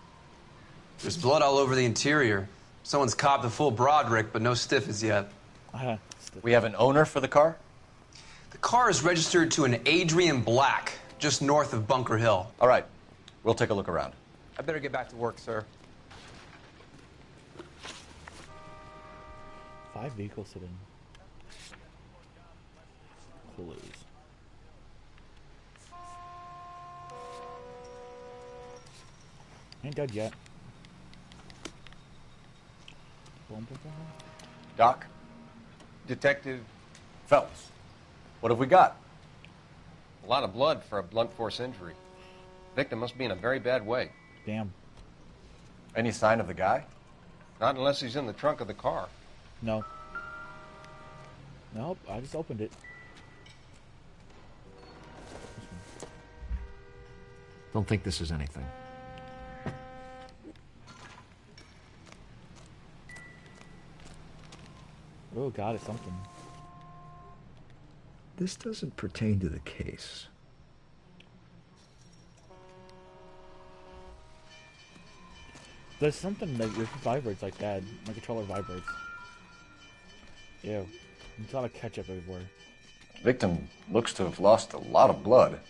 There's blood all over the interior. Someone's copped a full Broderick, but no stiff as yet. We have an owner for the car? The car is registered to an Adrian Black, just north of Bunker Hill. All right. We'll take a look around. I better get back to work, sir. 5 vehicles hidden. Clues. Ain't dead yet. Boom, boom, boom. Doc? Detective Phelps. What have we got? A lot of blood for a blunt force injury. Victim must be in a very bad way. Damn. Any sign of the guy? Not unless he's in the trunk of the car. No. Nope, I just opened it. Don't think this is anything. Oh god, it's something. This doesn't pertain to the case. There's something that vibrates like that. My controller vibrates. Ew. There's a lot of ketchup everywhere. Victim looks to have lost a lot of blood.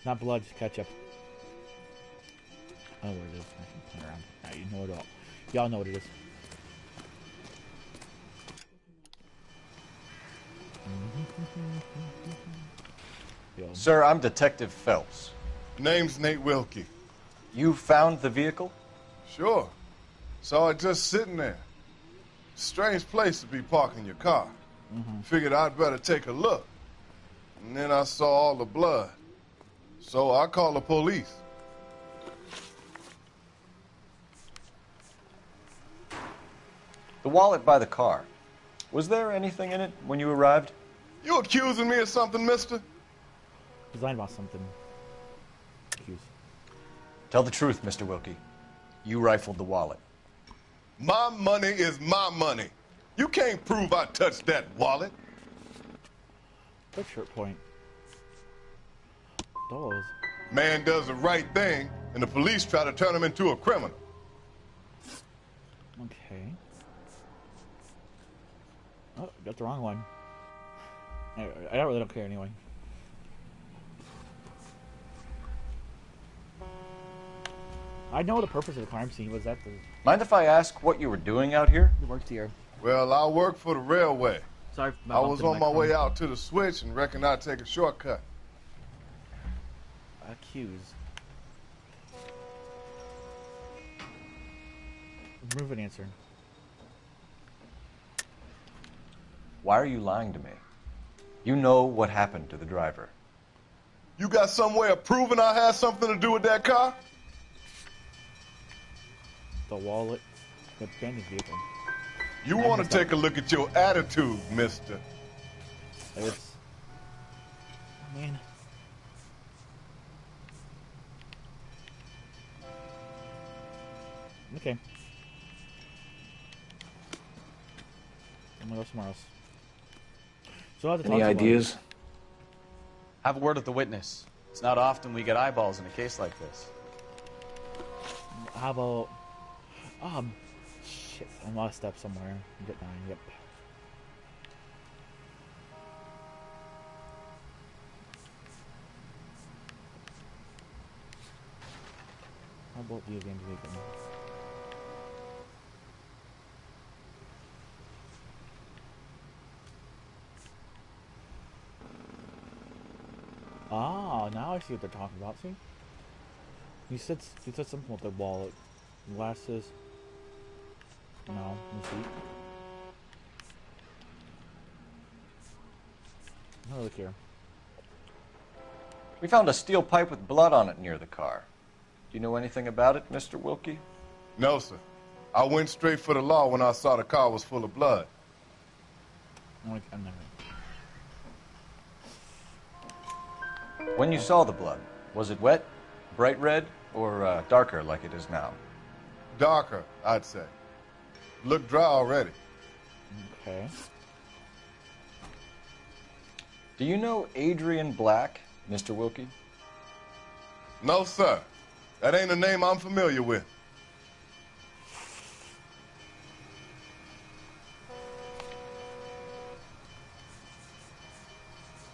Not blood, just ketchup. Oh, where it is. I can play around. Alright, you know it all. Y'all know what it is. Sir, I'm Detective Phelps. Name's Nate Wilkie. You found the vehicle? Sure. Saw it just sitting there. Strange place to be parking your car. Figured I'd better take a look. And then I saw all the blood. So I called the police. The wallet by the car. Was there anything in it when you arrived? You accusing me of something, mister? He's lying about something. Accused. Tell the truth, Mr. Wilkie. You rifled the wallet. My money is my money. You can't prove I touched that wallet. Good short point. Those. Man does the right thing, and the police try to turn him into a criminal. Okay. Oh, got the wrong one. I really don't care anyway. I know the purpose of the crime scene was that the... Mind if I ask what you were doing out here? He worked here. Well, I work for the railway. Sorry, I was on my way out to the switch and reckoned I'd take a shortcut. Accused. Remove an answer. Why are you lying to me? You know what happened to the driver. You got some way of proving I had something to do with that car? The wallet. The abandoned vehicle. You want to take a look at your attitude, mister. It's... Man. Okay. I'm gonna go somewhere else. So I have to Any talk to ideas? Have a word with the witness. It's not often we get eyeballs in a case like this. How about... shit. I'm lost step somewhere. Get 9, yep. How about the abandoned vehicle? Ah, now I see what they're talking about. See, he said something with the wallet, glasses. No, let me see. Have a look here. We found a steel pipe with blood on it near the car. Do you know anything about it, Mr. Wilkie? No, sir. I went straight for the law when I saw the car was full of blood. When you saw the blood, was it wet, bright red, or darker like it is now? Darker, I'd say. Looked dry already. Okay. Do you know Adrian Black, Mr. Wilkie? No, sir. That ain't a name I'm familiar with.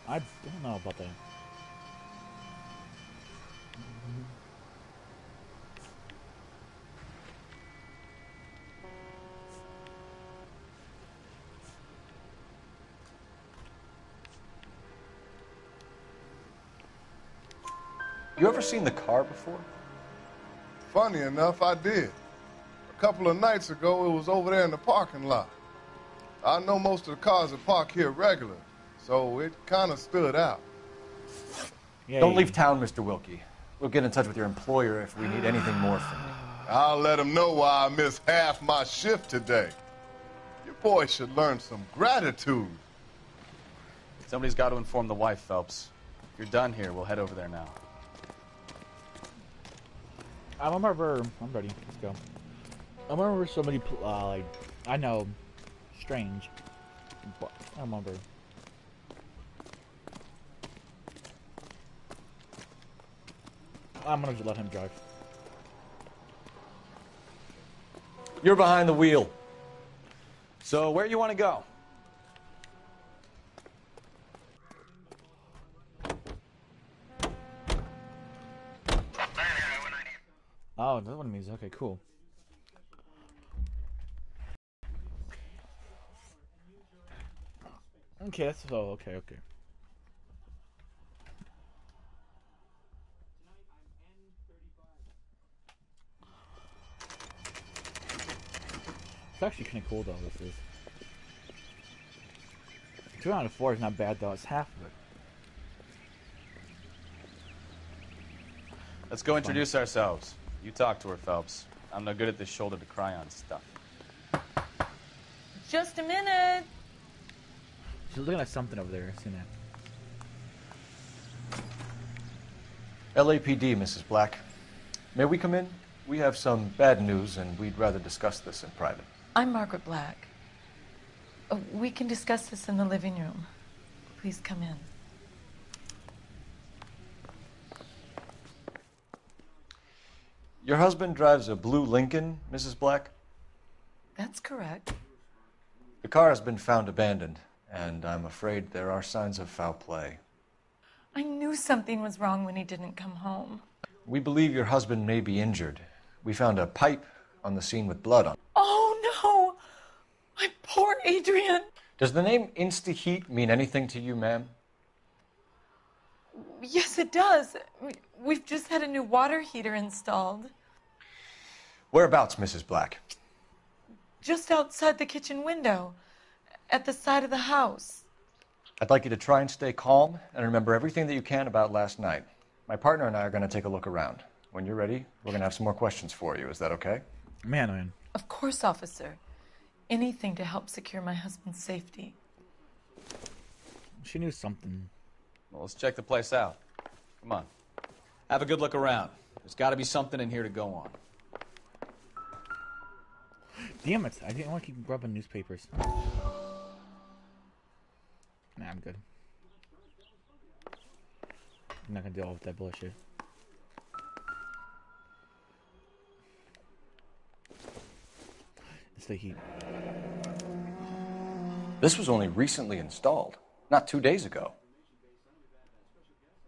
I don't know about that. You ever seen the car before? Funny enough, I did. A couple of nights ago, it was over there in the parking lot. I know most of the cars that park here regular, so it kind of stood out. Don't leave town, Mr. Wilkie. We'll get in touch with your employer if we need anything more from you. I'll let him know why I missed half my shift today. Your boy should learn some gratitude. Somebody's got to inform the wife, Phelps. If you're done here, we'll head over there now. I'm ready. Let's go. I remember somebody, like, I know, strange, but I remember. I'm gonna just let him drive. You're behind the wheel. So where do you want to go? Oh, that's what it means. Okay, cool. Okay, that's okay. It's actually kind of cool though. This is 2 out of 4 is not bad though. It's half of it. Let's go introduce ourselves. You talk to her, Phelps. I'm no good at this shoulder to cry on stuff. Just a minute. She's looking at something over there. I've seen that. LAPD, Mrs. Black. May we come in? We have some bad news, and we'd rather discuss this in private. I'm Margaret Black. We can discuss this in the living room. Please come in. Your husband drives a blue Lincoln, Mrs. Black? That's correct. The car has been found abandoned, and I'm afraid there are signs of foul play. I knew something was wrong when he didn't come home. We believe your husband may be injured. We found a pipe on the scene with blood on it. Oh, no! My poor Adrian! Does the name Insta-Heat mean anything to you, ma'am? Yes, it does. We've just had a new water heater installed. Whereabouts, Mrs. Black? Just outside the kitchen window, at the side of the house. I'd like you to try and stay calm and remember everything that you can about last night. My partner and I are going to take a look around. When you're ready, we're going to have some more questions for you. Is that okay? Man. Of course, officer. Anything to help secure my husband's safety. She knew something. Well, let's check the place out. Come on. Have a good look around. There's got to be something in here to go on. Damn it. I didn't want to keep rubbing newspapers. Nah, I'm good. I'm not going to deal with that bullshit. It's the heat. This was only recently installed, not 2 days ago.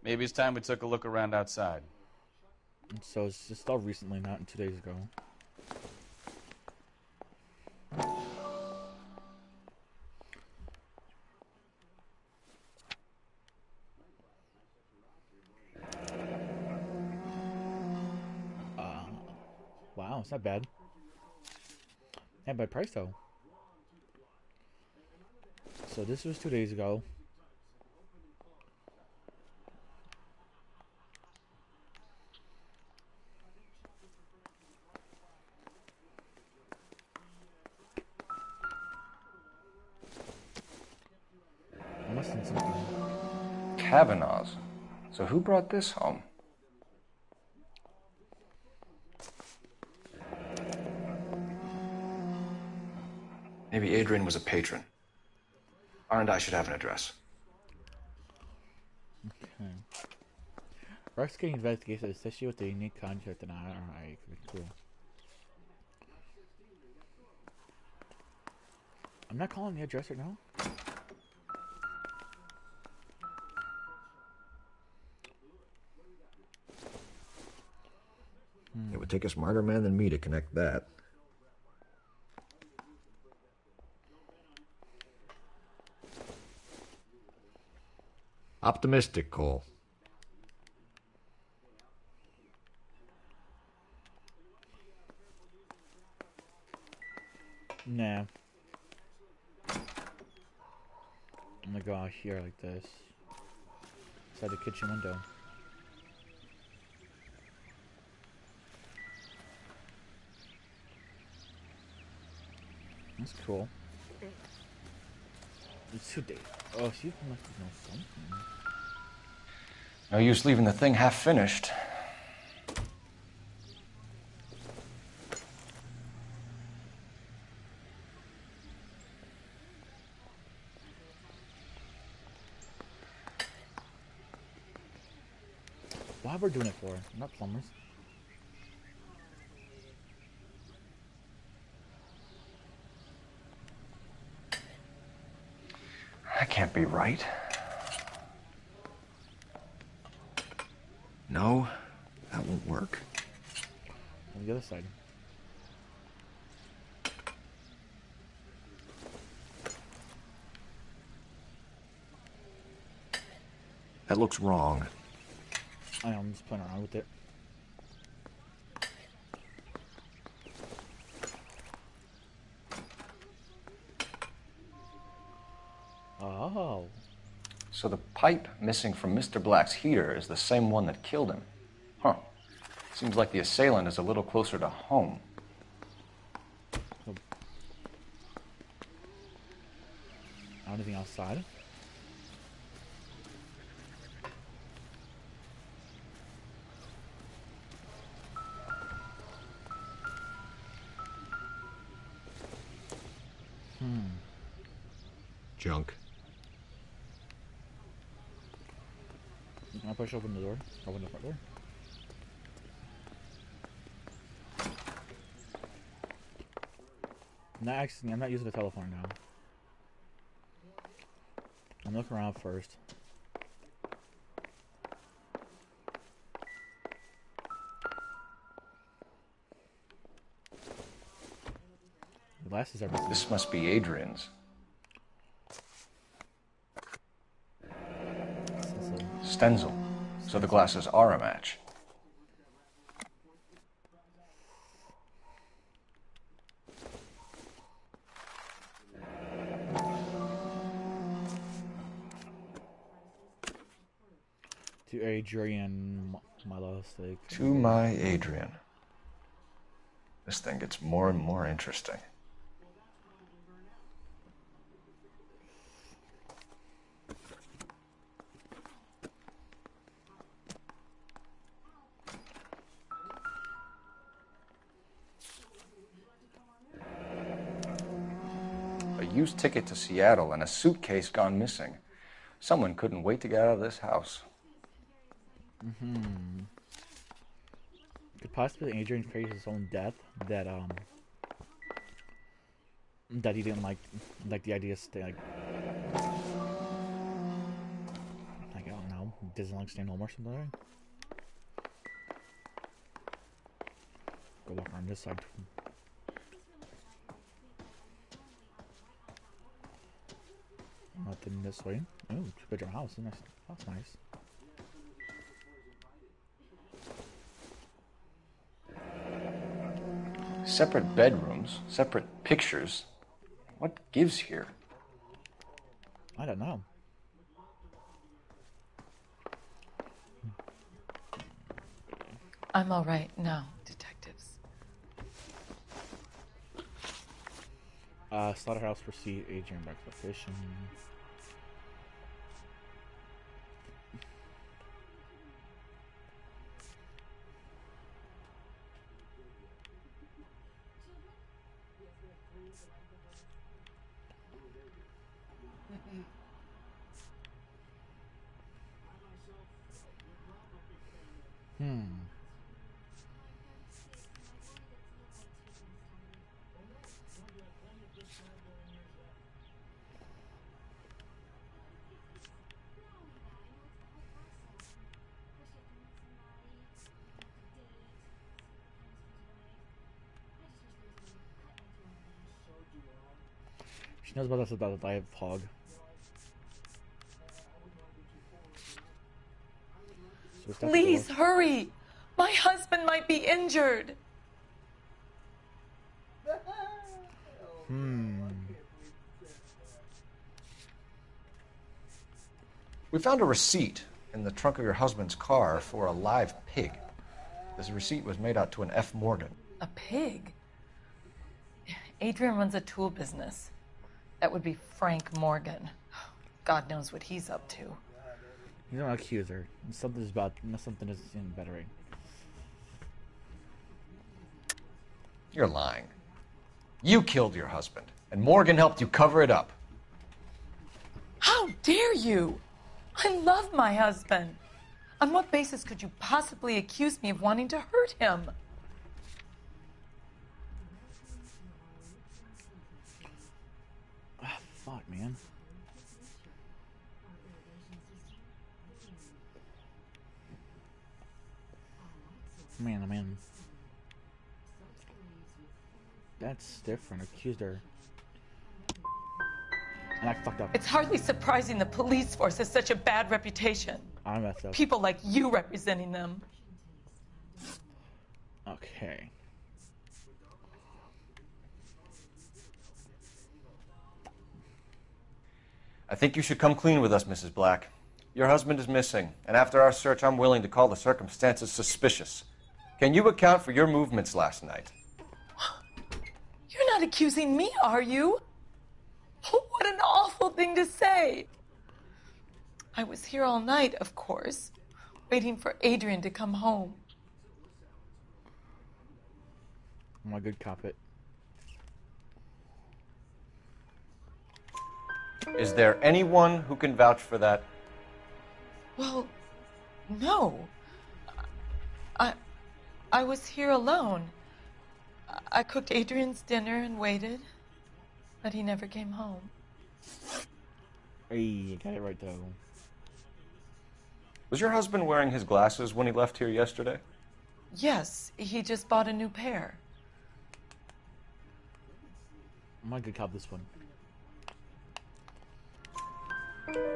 Maybe it's time we took a look around outside. So it's installed recently, not 2 days ago. Wow, it's not bad. Not bad price though. So this was 2 days ago. I must have something. Kavanaugh's. So who brought this home? Maybe Adrian was a patron. R&I should have an address. Okay. Investigating investigation is issue with the unique contract and alright, cool. I'm not calling the address right now. It would take a smarter man than me to connect that. Optimistic, Cole. Nah. I'm gonna go out here like this. Inside the kitchen window. That's cool. It's 2 days. Oh, she must know something. No use leaving the thing half finished. Why we're doing it for? We're not plumbers. That can't be right. No, that won't work. On the other side. That looks wrong. I know, I'm just playing around with it. Oh. So the pipe missing from Mr. Black's heater is the same one that killed him. Huh. Seems like the assailant is a little closer to home. Anything outside? Junk. Can I push open the door? Open the front door? I'm not using the telephone now. I'm looking around first. The glasses are missing. This must be Adrian's. Stenzel. So the glasses are a match. To Adrian, my last steak. To my Adrian. This thing gets more and more interesting. A used ticket to Seattle and a suitcase gone missing. Someone couldn't wait to get out of this house. Could possibly Adrian create his own death that he didn't like the idea of stay like I don't know, doesn't like staying home or something. Go walk around this side. Nothing this way. Oh, 2-bedroom house. That's nice. Separate bedrooms, separate pictures. What gives here? I don't know. I'm all right now, detectives. Slaughterhouse receipt, Adrian back to fishing. She knows about the live hog. So Please hurry. My husband might be injured. We found a receipt in the trunk of your husband's car for a live pig. This receipt was made out to an F. Morgan. A pig? Adrian runs a tool business. That would be Frank Morgan. God knows what he's up to. You don't accuse her. Something is in bettering. You're lying. You killed your husband, and Morgan helped you cover it up. How dare you? I love my husband. On what basis could you possibly accuse me of wanting to hurt him? Ah, fuck, man. Man, oh man. That's different. Accused her. And I fucked up. It's hardly surprising the police force has such a bad reputation. I messed up. People like you representing them. Okay. I think you should come clean with us, Mrs. Black. Your husband is missing, and after our search, I'm willing to call the circumstances suspicious. Can you account for your movements last night? You're not accusing me, are you? What an awful thing to say. I was here all night, of course, waiting for Adrian to come home. I'm a good cop it. Is there anyone who can vouch for that? Well, no. I was here alone. I cooked Adrian's dinner and waited, but he never came home. Hey, you got it right though. Was your husband wearing his glasses when he left here yesterday? Yes, he just bought a new pair. I'm a good cop this one.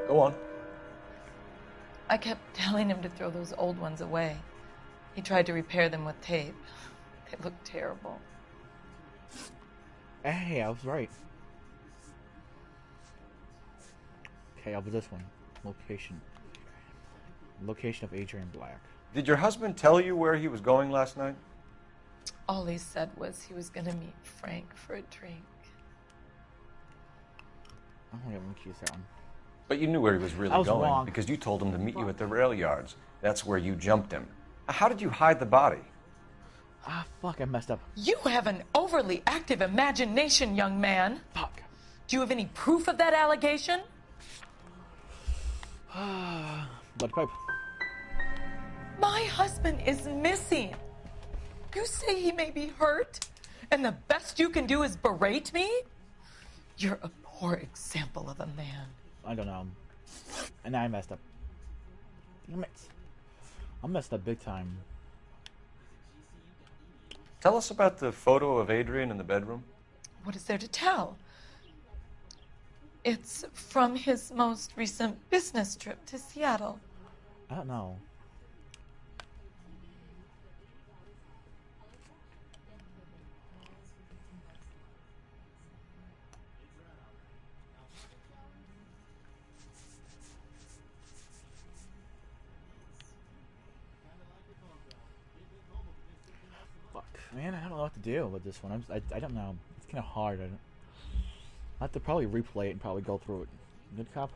Go on. I kept telling him to throw those old ones away. He tried to repair them with tape. They looked terrible. Hey, I was right. Okay, I'll do this one. Location. Location of Adrian Black. Did your husband tell you where he was going last night? All he said was he was going to meet Frank for a drink. I'm gonna accuse that one. But you knew where he was really going wrong. because you told him to meet you at the rail yards. That's where you jumped him. How did you hide the body? Ah, fuck, I messed up. You have an overly active imagination, young man. Fuck. Do you have any proof of that allegation? Blood pipe. My husband is missing. You say he may be hurt, and the best you can do is berate me? You're a poor example of a man. I don't know. And I messed up. Damn it. I messed up big time. Tell us about the photo of Adrian in the bedroom. What is there to tell? It's from his most recent business trip to Seattle. I don't know. Man, I don't know what to do with this one. I don't know. It's kind of hard. I have to probably replay it and probably go through it. Good cop?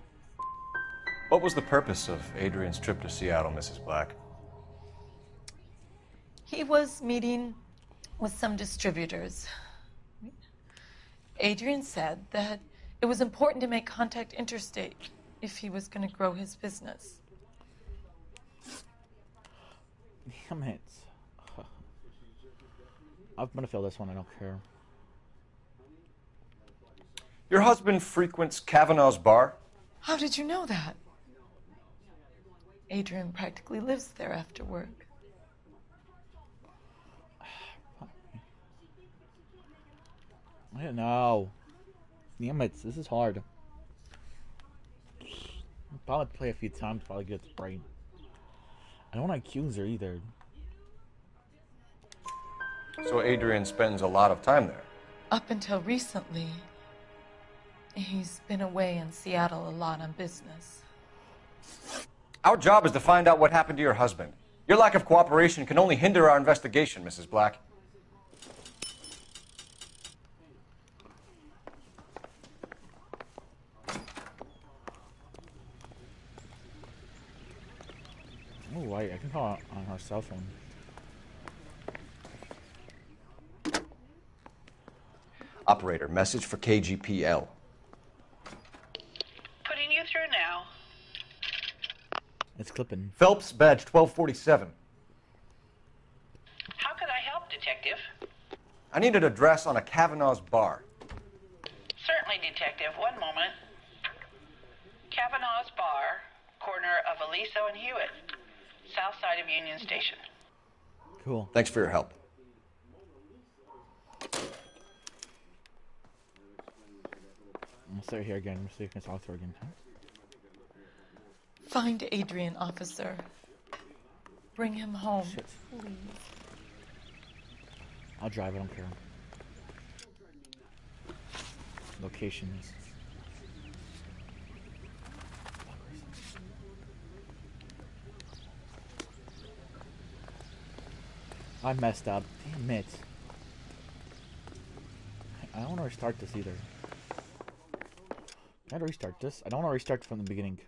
What was the purpose of Adrian's trip to Seattle, Mrs. Black? He was meeting with some distributors. Adrian said that it was important to make contact interstate if he was going to grow his business. Damn it. I'm gonna fail this one, I don't care. Your husband frequents Kavanaugh's bar? How did you know that? Adrian practically lives there after work. I don't know. Damn it, this is hard. I'll probably play a few times, probably get it right. I don't want to accuse her either. So Adrian spends a lot of time there? Up until recently, he's been away in Seattle a lot on business. Our job is to find out what happened to your husband. Your lack of cooperation can only hinder our investigation, Mrs. Black. Oh, wait, I can call on her cell phone. Operator, message for KGPL. Putting you through now. It's clipping. Phelps, badge 1247. How can I help, Detective? I need an address on a Kavanaugh's bar. Certainly, Detective. One moment. Kavanaugh's Bar, corner of Aliso and Hewitt, south side of Union Station. Cool. Thanks for your help. I'll stay here again. See if I can talk to her again. Find Adrian, officer. Bring him home, Shit. please. I'll drive, I don't care. Locations. I messed up. Damn it. I don't want to restart this either. Can I restart this? I don't want to restart from the beginning.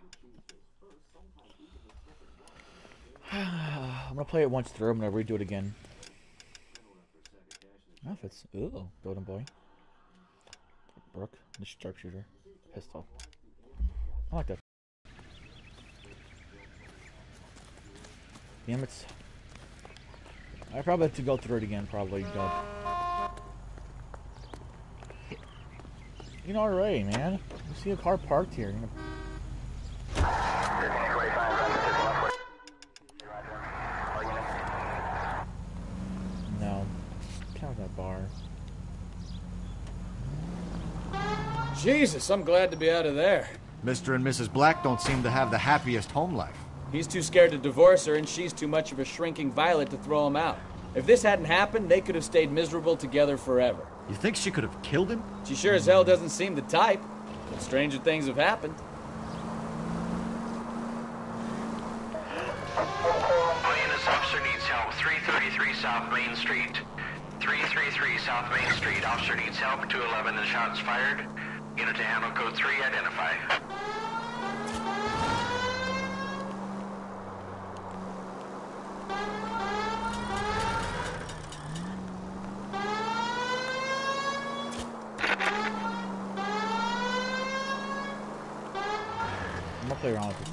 I'm gonna play it once through. I'm gonna redo it again. Outfits. Ooh, golden boy. Brooke, the sharpshooter, pistol. I like that. Damn it. I probably have to go through it again. Probably. Dub. You know, alright, man. You see a car parked here. No. Count that bar. Jesus, I'm glad to be out of there. Mr. and Mrs. Black don't seem to have the happiest home life. He's too scared to divorce her, and she's too much of a shrinking violet to throw him out. If this hadn't happened, they could have stayed miserable together forever. You think she could have killed him? She sure as hell doesn't seem the type, but stranger things have happened. All units, officer needs help. 333 South Main Street. 333 South Main Street. Officer needs help. 211 and shots fired. Unit to handle code 3, identify. I'm gonna play around with this.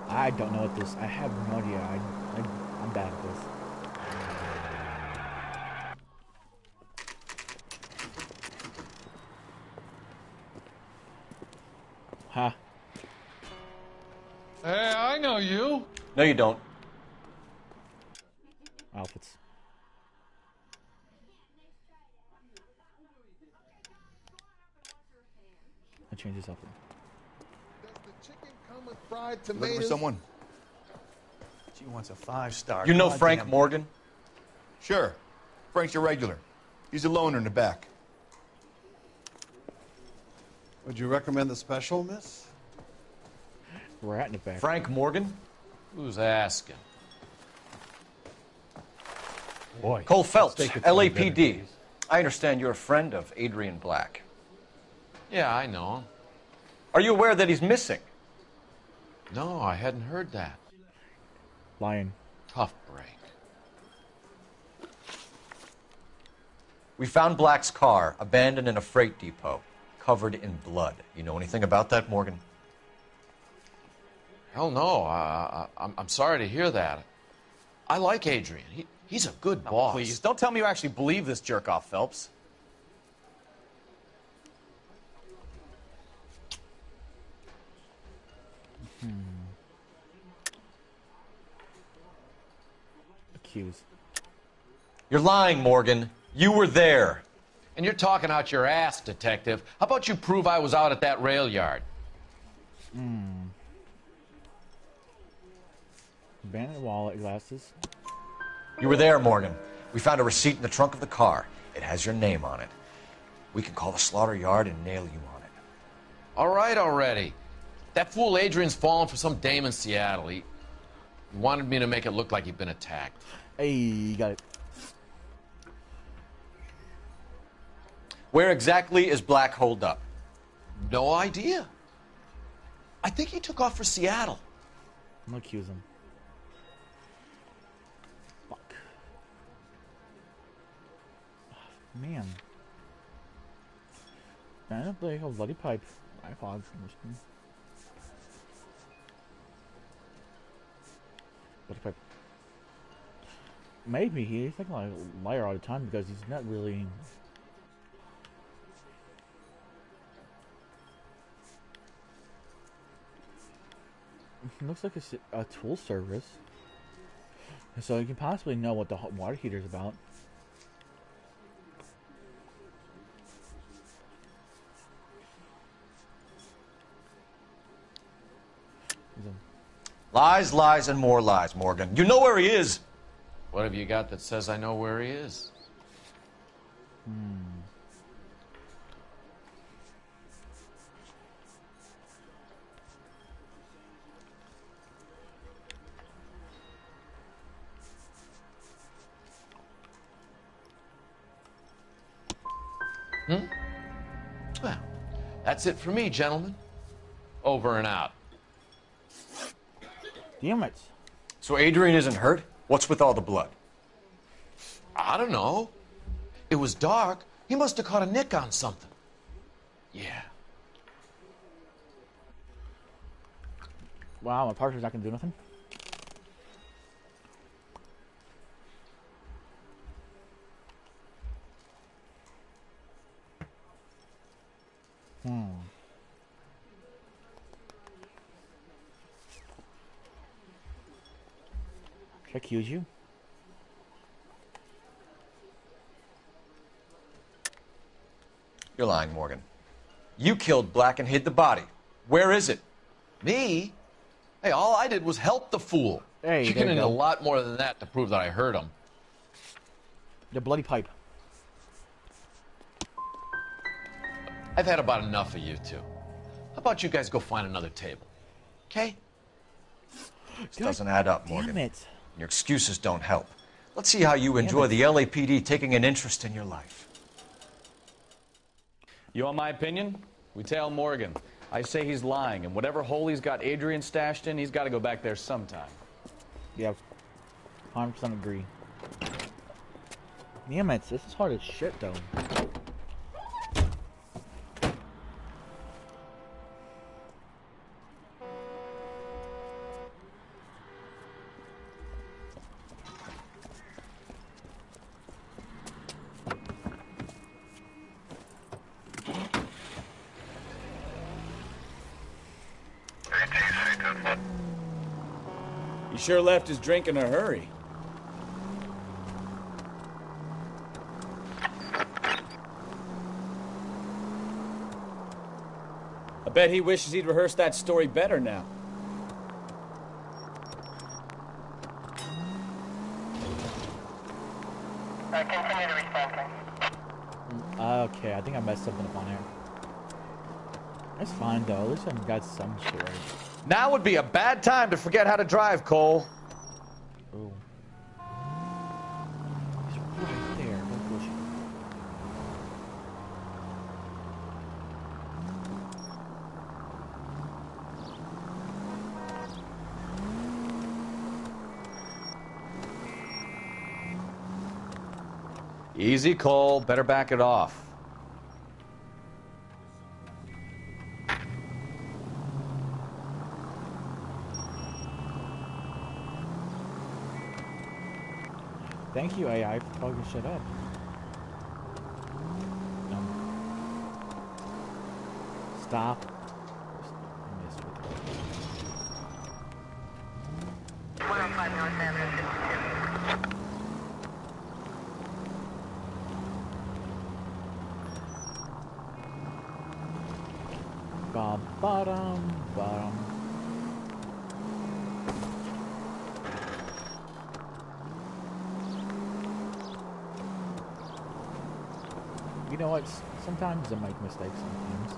I don't know what this. I have no idea. I'm bad at this. Huh. Hey, I know you. No, you don't. Outfits. I change this outfit. Fried Looking tomatoes. for someone? She wants a 5-star. You know Goddamn. Frank Morgan? Sure. Frank's a regular. He's a loner in the back. Would you recommend the special, miss? We're at in the back. Frank Morgan? Who's asking? Boy. Cole Phelps, LAPD. I understand you're a friend of Adrian Black. Yeah, I know him. Are you aware that he's missing? No, I hadn't heard that. Lying. Tough break. We found Black's car abandoned in a freight depot, covered in blood. You know anything about that, Morgan? Hell no. I'm sorry to hear that. I like Adrian. He's a good boss. Please, don't tell me you actually believe this jerk-off, Phelps. Accuse. You're lying, Morgan. You were there. And you're talking out your ass, Detective. How about you prove I was out at that rail yard? Abandoned wallet, glasses. You were there, Morgan. We found a receipt in the trunk of the car. It has your name on it. We can call the slaughter yard and nail you on it. All right already. That fool Adrian's fallen for some dame in Seattle. He wanted me to make it look like he'd been attacked. Hey, you got it. Where exactly is Black holed up? No idea. I think he took off for Seattle. I'm gonna accuse him. Fuck. Man. Man, play a bloody pipe. iPods. Bloody pipe. Maybe he's like a liar all the time because he's not really. Looks like it's a tool service, so you can possibly know what the hot water heater is about. Lies, lies, and more lies, Morgan. You know where he is. What have you got that says I know where he is? Well, that's it for me, gentlemen. Over and out. Damn it. So Adrian isn't hurt? What's with all the blood? I don't know. It was dark. He must have caught a nick on something. Yeah. Wow, my partner's not gonna do nothing. Should I accuse you? You're lying, Morgan. You killed Black and hid the body. Where is it? Me? Hey, all I did was help the fool. Hey, you can need a lot more than that to prove that I hurt him. The bloody pipe. I've had about enough of you two. How about you guys go find another table? Okay? This doesn't add up, Morgan. Damn it. Your excuses don't help. Let's see how you enjoy the LAPD taking an interest in your life. You want my opinion? We tail Morgan. I say he's lying, and whatever hole he's got Adrian stashed in, he's got to go back there sometime. Yeah, 100% agree. Damn it, this is hard as shit, though. He sure left his drink in a hurry. I bet he wishes he'd rehearsed that story better now. Continue to respond, Okay, I think I messed something up on here. That's fine, though. At least I got some shit right. Now would be a bad time to forget how to drive, Cole. Ooh. He's right there. Don't push it. Easy, Cole. Better back it off. Thank you, AI, for fucking shit up. Stop. Bottom. You know what? Sometimes I make mistakes sometimes.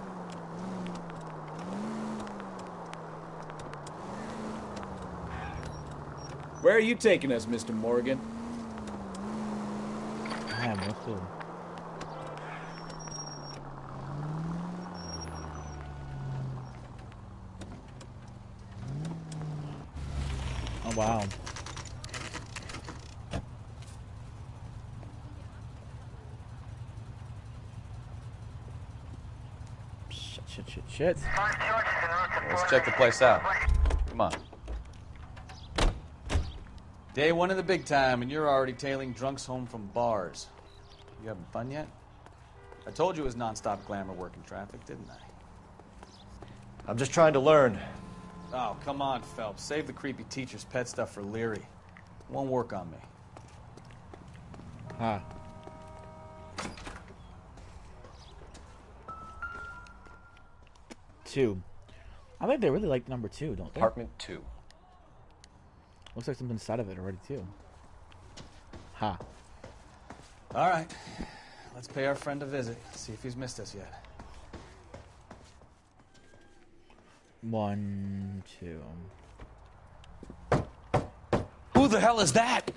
Where are you taking us, Mr. Morgan? I have no clue. Oh, wow. Shit. Let's check the place out. Come on. Day one of the big time, and you're already tailing drunks home from bars. You having fun yet? I told you it was nonstop glamour working traffic, didn't I? I'm just trying to learn. Oh, come on, Phelps. Save the creepy teacher's pet stuff for Leary. It won't work on me. Ah. Two. I think they really like number 2, don't they? Apartment 2. Looks like something inside of it already, too. Ha. All right. Let's pay our friend a visit. See if he's missed us yet. 1, 2. Who the hell is that?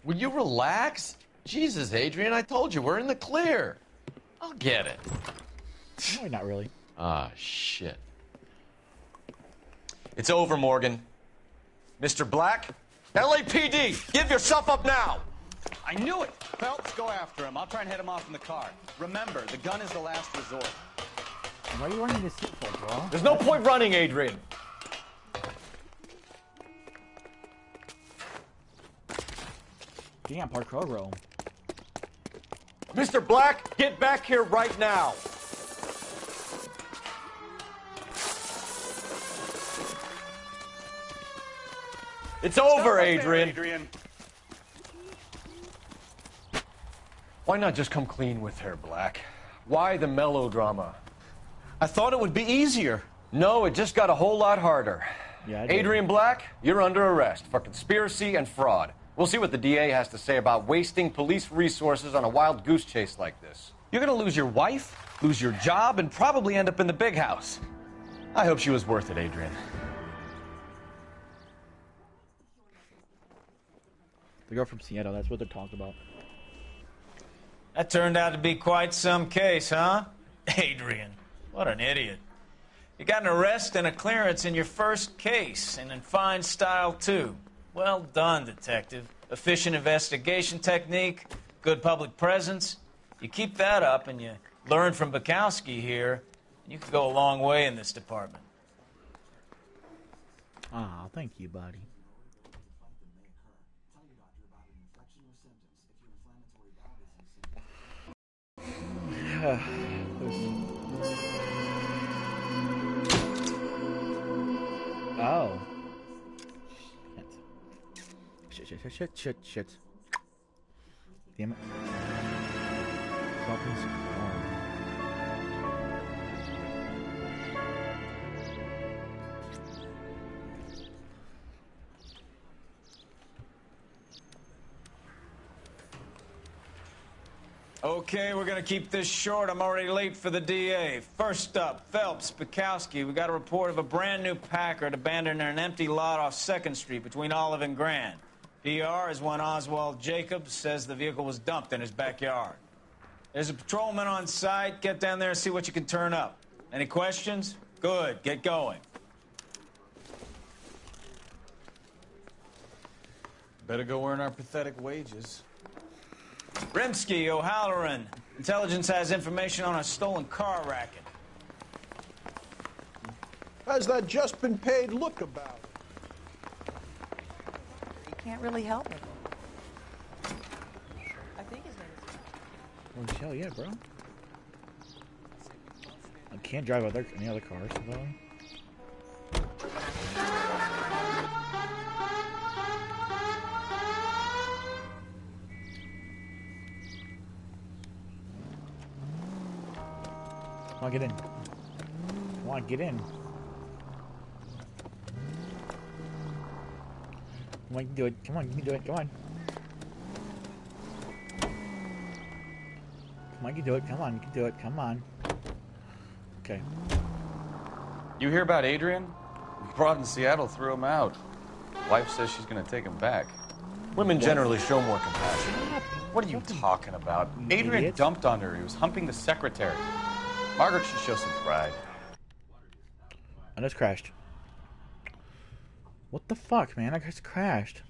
Will you relax? Jesus, Adrian, I told you, we're in the clear. I'll get it. No, not really. Ah, shit. It's over, Morgan. Mr. Black, LAPD, give yourself up now! I knew it! Phelps, go after him. I'll try and head him off in the car. Remember, the gun is the last resort. Why are you running this seat for, bro? There's no point running, Adrian. Damn, parkour roll. Mr. Black, get back here right now. It's over, Adrian. Why not just come clean with her, Black? Why the melodrama? I thought it would be easier. No, it just got a whole lot harder. Yeah, Adrian Black, you're under arrest for conspiracy and fraud. We'll see what the DA has to say about wasting police resources on a wild goose chase like this. You're gonna lose your wife, lose your job, and probably end up in the big house. I hope she was worth it, Adrian. The girl from Seattle, that's what they're talking about. That turned out to be quite some case, huh? Adrian, what an idiot. You got an arrest and a clearance in your first case, and in fine style, too. Well done, detective. Efficient investigation technique, good public presence. You keep that up and you learn from Bukowski here, you could go a long way in this department. Ah, thank you, buddy. Oh. Shit. Damn it. Something's wrong. Okay, we're gonna keep this short. I'm already late for the DA. First up, Phelps, Bukowski. We got a report of a brand new Packard abandoned in an empty lot off 2nd Street between Olive and Grand. PR is one Oswald Jacobs says the vehicle was dumped in his backyard. There's a patrolman on site. Get down there and see what you can turn up. Any questions? Good, get going. Better go earn our pathetic wages. Rimsky, O'Halloran. Intelligence has information on a stolen car racket. How's that just been paid look about? You can't really help it. Oh, hell yeah, bro. I can't drive any other cars, though. Come on, get in. Come on, get in. Come on, you can do it. Come on, you can do it. Come on. Come on, you can do it. Come on, you can do it. Come on. Okay. You hear about Adrian? The broad in Seattle threw him out. Wife says she's going to take him back. Women generally show more compassion. What are you talking about? Adrian dumped on her. He was humping the secretary. Margaret should show some pride. I just crashed. What the fuck, man? I just crashed.